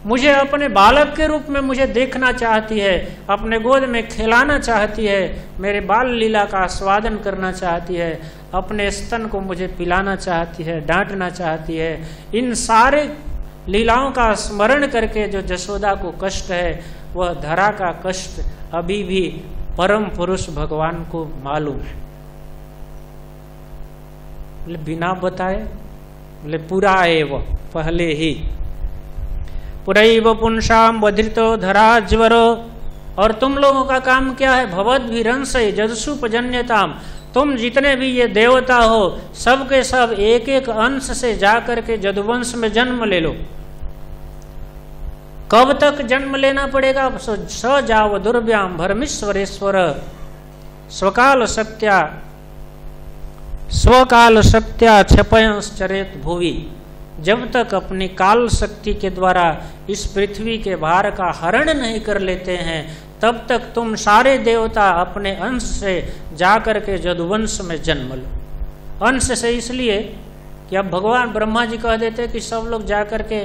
मुझे अपने बालक के रूप में मुझे देखना चाहती है, अपने गोद में खिलाना चाहती है, मेरे बाल लीला का आस्वादन करना चाहती है, अपने स्तन को मुझे पिलाना चाहती है, डांटना चाहती है। इन सारे लीलाओं का स्मरण करके जो जशोदा को कष्ट है, वह धरा का कष्ट अभी भी परम पुरुष भगवान को मालूम है। बोले बिना बताए, बोले पूरा एव, पहले ही। पुरैव पुंसाम वधितो धरा ज्वरो। और तुम लोगों का काम क्या है? भवद्भिरंश जदसुपजन्यताम, तुम जितने भी ये देवता हो सबके सब एक एक अंश से जाकर के जदुवंश में जन्म ले लो। कब तक जन्म लेना पड़ेगा? स जाव दुर्व्याम भरमीश्वरेश्वर स्वकाल सत्या क्षपयश्चरेत भुवि। जब तक अपनी काल शक्ति के द्वारा इस पृथ्वी के भार का हरण नहीं कर लेते हैं, तब तक तुम सारे देवता अपने अंश से जाकर के जदुवंश में जन्म लो। अंश से इसलिए कि अब भगवान ब्रह्मा जी कह देते कि सब लोग जाकर के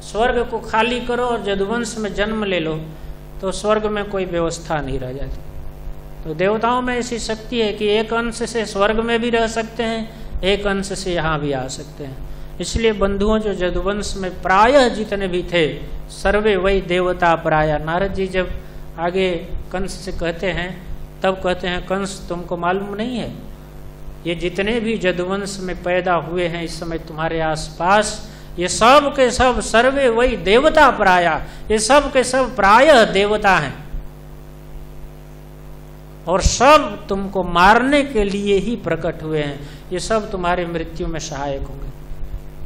स्वर्ग को खाली करो और जदुवंश में जन्म ले लो, तो स्वर्ग में कोई व्यवस्था नहीं रह जाती। तो देवताओं में ऐसी शक्ति है कि एक अंश से स्वर्ग में भी रह सकते हैं, एक अंश से यहाँ भी आ सकते हैं। इसलिए बंधुओं, जो जदुवंश में प्रायः जितने भी थे, सर्वे वही देवता प्रायः। नारद जी जब आगे कंस से कहते हैं, तब कहते हैं कंस तुमको मालूम नहीं है, ये जितने भी जदुवंश में पैदा हुए हैं इस समय तुम्हारे आसपास, ये सब के सब सर्वे वही देवता प्रायः, ये सब के सब प्रायः देवता हैं, और सब तुमको मारने के लिए ही प्रकट हुए हैं। ये सब तुम्हारी मृत्यु में सहायक होंगे।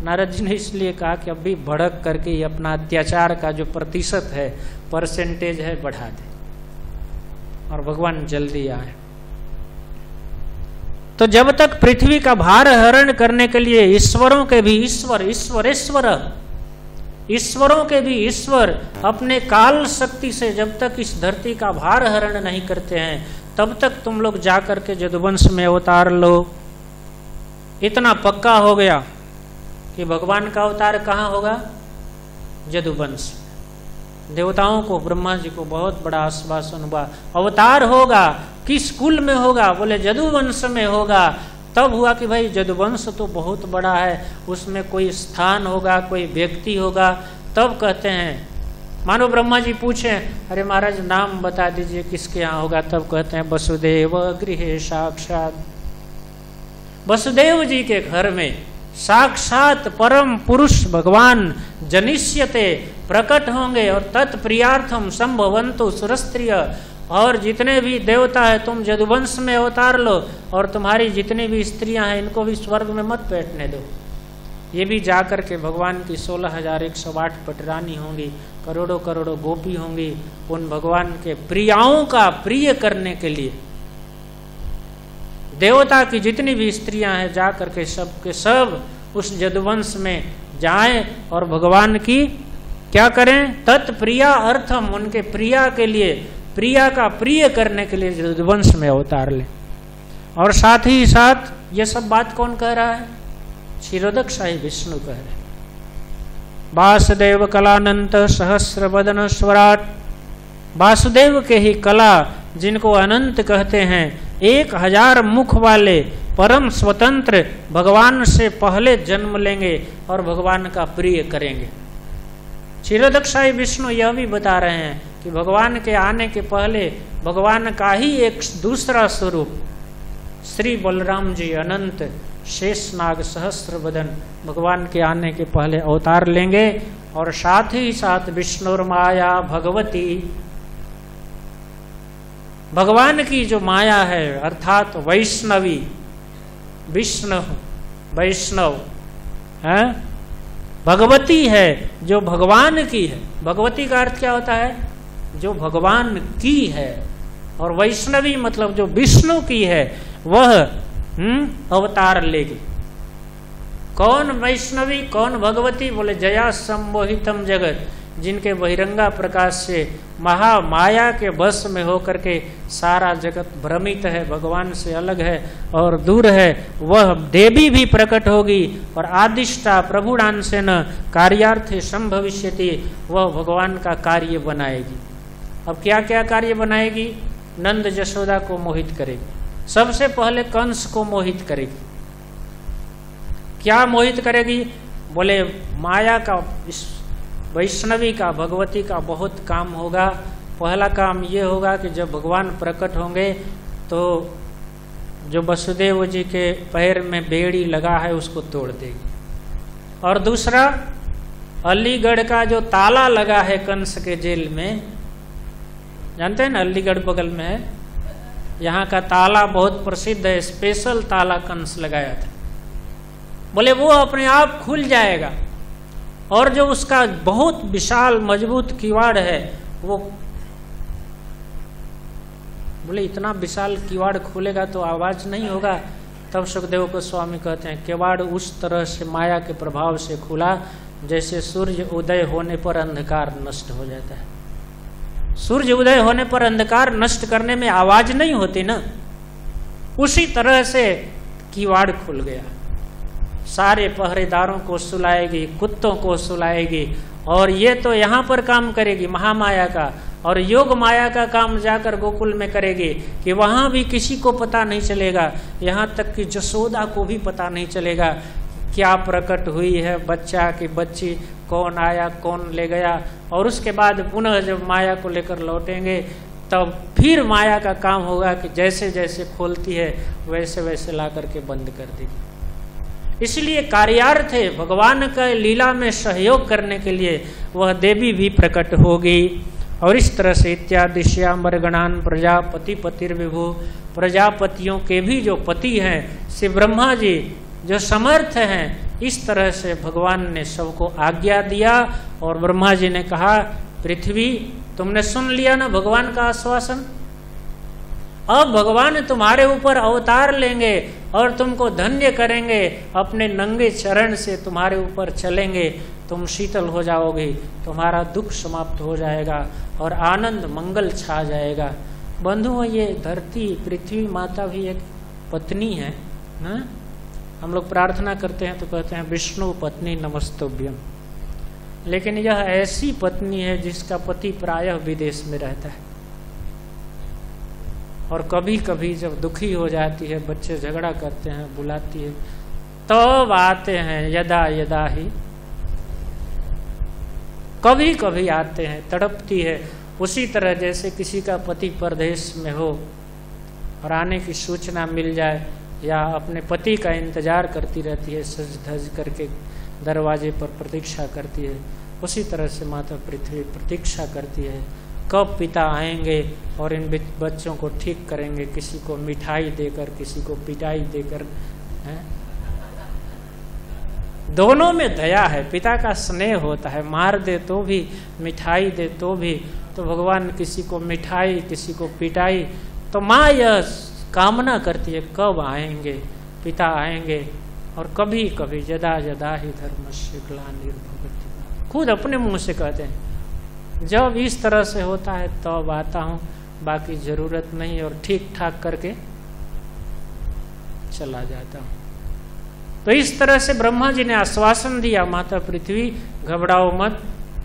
नारद जी ने इसलिए कहा कि अभी भड़क करके ये अपना अत्याचार का जो प्रतिशत है, परसेंटेज है, बढ़ा दे, और भगवान जल्दी आए। तो जब तक पृथ्वी का भार हरण करने के लिए ईश्वरों के भी ईश्वर, ईश्वरों के भी ईश्वर अपने काल शक्ति से जब तक इस धरती का भार हरण नहीं करते हैं, तब तक तुम लोग जाकर के जदुवंश में अवतार लो। इतना पक्का हो गया कि भगवान का अवतार कहाँ होगा? जदुवंश। देवताओं को, ब्रह्मा जी को बहुत बड़ा आश्वासन हुआ, अवतार होगा। किस कुल में होगा? बोले जदुवंश में होगा। तब हुआ कि भाई जदुवंश तो बहुत बड़ा है, उसमें कोई स्थान होगा, कोई व्यक्ति होगा। तब कहते हैं, मानो ब्रह्मा जी पूछे, अरे महाराज नाम बता दीजिए किसके यहाँ होगा? तब कहते हैं वसुदेव गृहे साक्षात, वसुदेव जी के घर में साक्षात परम पुरुष भगवान जनिष्यते, प्रकट होंगे, और तत्प्रियार्थम संभवंतु सुरस्त्रिय। और जितने भी देवता है तुम जदुवंश में अवतार लो, और तुम्हारी जितनी भी स्त्रियां हैं इनको भी स्वर्ग में मत बैठने दो। ये भी जाकर के भगवान की 16,108 पटरानी होंगी, करोड़ों करोड़ों गोपी होंगी, उन भगवान के प्रियाओं का प्रिय करने के लिए देवता की जितनी भी स्त्रियां हैं जा करके सब के सब उस यदुवंश में जाएं और भगवान की क्या करें, तत्प्रिया अर्थम, उनके प्रिया के लिए, प्रिया का प्रिय करने के लिए यदुवंश में अवतार लें। और साथ ही साथ ये सब बात कौन कह रहा है? क्षीरोदक शाही विष्णु कह रहे। वासुदेव कलानंत सहस्र बदन स्वराट, वासुदेव के ही कला जिनको अनंत कहते हैं, 1000 मुख वाले परम स्वतंत्र भगवान से पहले जन्म लेंगे और भगवान का प्रिय करेंगे। क्षीरोदक शाही विष्णु यह भी बता रहे हैं कि भगवान के आने के पहले भगवान का ही एक दूसरा स्वरूप श्री बलराम जी अनंत शेषनाग सहस्त्र बदन भगवान के आने के पहले अवतार लेंगे। और साथ ही साथ विष्णुर माया भगवती, भगवान की जो माया है अर्थात वैष्णवी, विष्णु वैष्णव है, भगवती है जो भगवान की है। भगवती का अर्थ क्या होता है? जो भगवान की है। और वैष्णवी मतलब जो विष्णु की है वह अवतार लेगी। कौन वैष्णवी, कौन भगवती? बोले जया सम्मोहितम जगत, जिनके बहिरंगा प्रकाश से महामाया के वश में होकर के सारा जगत भ्रमित है, भगवान से अलग है और दूर है, वह देवी भी प्रकट होगी। और आदिष्टा प्रभुडांसेन कार्यार्थे संभविष्यति, वह भगवान का कार्य बनाएगी। अब क्या क्या कार्य बनाएगी? नंद यशोदा को मोहित करेगी, सबसे पहले कंस को मोहित करेगी। क्या मोहित करेगी? बोले माया का, इस वैष्णवी का, भगवती का बहुत काम होगा। पहला काम ये होगा कि जब भगवान प्रकट होंगे तो जो वसुदेव जी के पैर में बेड़ी लगा है उसको तोड़ देगी। और दूसरा, अलीगढ़ का जो ताला लगा है कंस के जेल में, जानते हैं ना, अलीगढ़ बगल में है, यहाँ का ताला बहुत प्रसिद्ध है, स्पेशल ताला कंस लगाया था। बोले वो अपने आप खुल जाएगा। और जो उसका बहुत विशाल मजबूत किवाड़ है वो, बोले इतना विशाल किवाड़ खुलेगा तो आवाज नहीं होगा। तब सुखदेव गोस्वामी कहते हैं किवाड़ उस तरह से माया के प्रभाव से खुला जैसे सूर्य उदय होने पर अंधकार नष्ट हो जाता है। सूर्य उदय होने पर अंधकार नष्ट करने में आवाज नहीं होती ना, उसी तरह से किवाड़ खुल गया। सारे पहरेदारों को सुलाएगी, कुत्तों को सुलाएगी। और ये तो यहाँ पर काम करेगी महामाया का, और योग माया का काम जाकर गोकुल में करेगी कि वहाँ भी किसी को पता नहीं चलेगा, यहाँ तक कि जसोदा को भी पता नहीं चलेगा क्या प्रकट हुई है, बच्चा की बच्ची, कौन आया कौन ले गया। और उसके बाद पुनः जब माया को लेकर लौटेंगे तब फिर माया का काम होगा कि जैसे जैसे खोलती है वैसे वैसे ला करके बंद कर देगी। इसलिए कार्यार्थ है, भगवान का लीला में सहयोग करने के लिए वह देवी भी प्रकट होगी। और इस तरह से इत्यादि श्यामरगणान प्रजापति पतिर्विभु, प्रजापतियों के भी जो पति हैं श्री ब्रह्मा जी जो समर्थ हैं, इस तरह से भगवान ने सबको आज्ञा दिया। और ब्रह्मा जी ने कहा पृथ्वी तुमने सुन लिया ना भगवान का आश्वासन, अब भगवान तुम्हारे ऊपर अवतार लेंगे और तुमको धन्य करेंगे, अपने नंगे चरण से तुम्हारे ऊपर चलेंगे, तुम शीतल हो जाओगे, तुम्हारा दुख समाप्त हो जाएगा और आनंद मंगल छा जाएगा। बंधुओं, ये धरती पृथ्वी माता भी एक पत्नी है ना। हम लोग प्रार्थना करते हैं तो कहते हैं विष्णु पत्नी नमस्तुभ्यम, लेकिन यह ऐसी पत्नी है जिसका पति प्रायः विदेश में रहता है। और कभी कभी जब दुखी हो जाती है, बच्चे झगड़ा करते हैं, बुलाती है, तब आते हैं यदा यदा ही, कभी कभी आते हैं, तड़पती है। उसी तरह जैसे किसी का पति परदेश में हो और आने की सूचना मिल जाए, या अपने पति का इंतजार करती रहती है, सज धज करके दरवाजे पर प्रतीक्षा करती है, उसी तरह से माता पृथ्वी प्रतीक्षा करती है कब पिता आएंगे और इन बच्चों को ठीक करेंगे, किसी को मिठाई देकर, किसी को पिटाई देकर, है? दोनों में दया है, पिता का स्नेह होता है। मार दे तो भी, मिठाई दे तो भी, तो भगवान किसी को मिठाई किसी को पिटाई, तो माँ यह कामना करती है कब आएंगे पिता आएंगे। और कभी कभी जदा जदा ही धर्मस्य ग्लानिर्भवति, खुद अपने मुंह से कहते हैं जब इस तरह से होता है तब आता हूँ, बाकी जरूरत नहीं, और ठीक ठाक करके चला जाता हूँ। तो इस तरह से ब्रह्मा जी ने आश्वासन दिया, माता पृथ्वी घबराओ मत,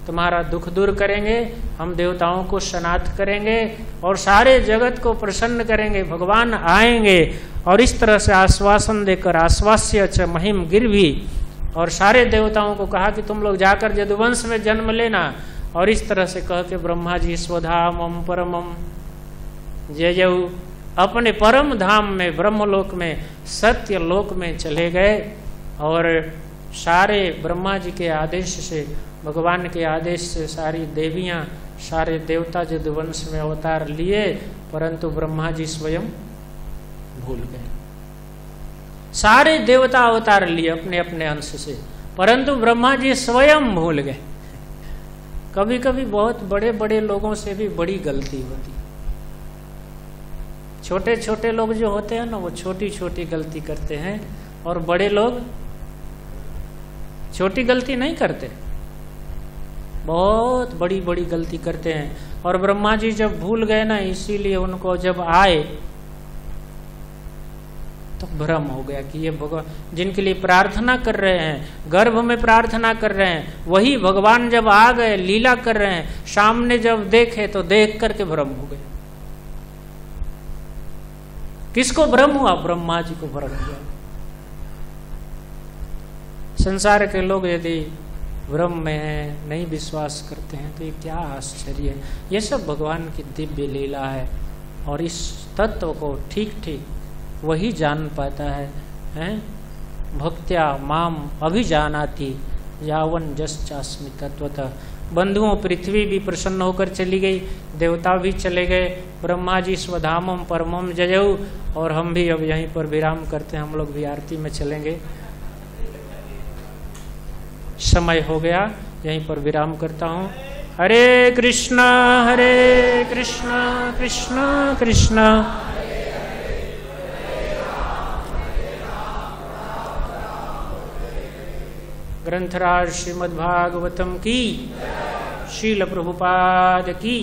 तुम्हारा दुख दूर करेंगे, हम देवताओं को सनाथ करेंगे और सारे जगत को प्रसन्न करेंगे, भगवान आएंगे। और इस तरह से आश्वासन देकर आश्वास्य च महिम गिरवी, और सारे देवताओं को कहा कि तुम लोग जाकर यदुवंश में जन्म लेना। और इस तरह से कह के ब्रह्मा जी स्वधामम परमम जयऊ अपने परम धाम में ब्रह्मलोक में सत्य लोक में चले गए। और सारे ब्रह्मा जी के आदेश से, भगवान के आदेश से सारी देवियां सारे देवता यदुवंश में अवतार लिए, परंतु ब्रह्मा जी स्वयं भूल गए। सारे देवता अवतार लिए अपने अपने अंश से, परंतु ब्रह्मा जी स्वयं भूल गए। कभी कभी बहुत बड़े बड़े लोगों से भी बड़ी गलती होती। छोटे छोटे लोग जो होते हैं ना, वो छोटी छोटी गलती करते हैं, और बड़े लोग छोटी गलती नहीं करते, बहुत बड़ी बड़ी गलती करते हैं। और ब्रह्मा जी जब भूल गए ना, इसीलिए उनको जब आए तो भ्रम हो गया कि ये भगवान जिनके लिए प्रार्थना कर रहे हैं, गर्भ में प्रार्थना कर रहे हैं, वही भगवान जब आ गए लीला कर रहे हैं, सामने जब देखे तो देख करके भ्रम हो गए। किसको भ्रम हुआ? ब्रह्मा जी को भ्रम हुआ। संसार के लोग यदि भ्रम में है, नहीं विश्वास करते हैं, तो ये क्या आश्चर्य है। ये सब भगवान की दिव्य लीला है, और इस तत्व को ठीक ठीक वही जान पाता है, हैं? भक्त्या माम अभिजानाति यावन जस्चास्मि तत्वतः। बंधुओं, पृथ्वी भी प्रसन्न होकर चली गई, देवता भी चले गए, ब्रह्मा जी स्वधामम परमम जयऊ। और हम भी अब यहीं पर विराम करते हैं, हम लोग भी आरती में चलेंगे। समय हो गया, यहीं पर विराम करता हूँ। हरे कृष्णा कृष्ण कृष्ण ग्रंथराज श्रीमद्भागवतम की, शील प्रभुपाद की।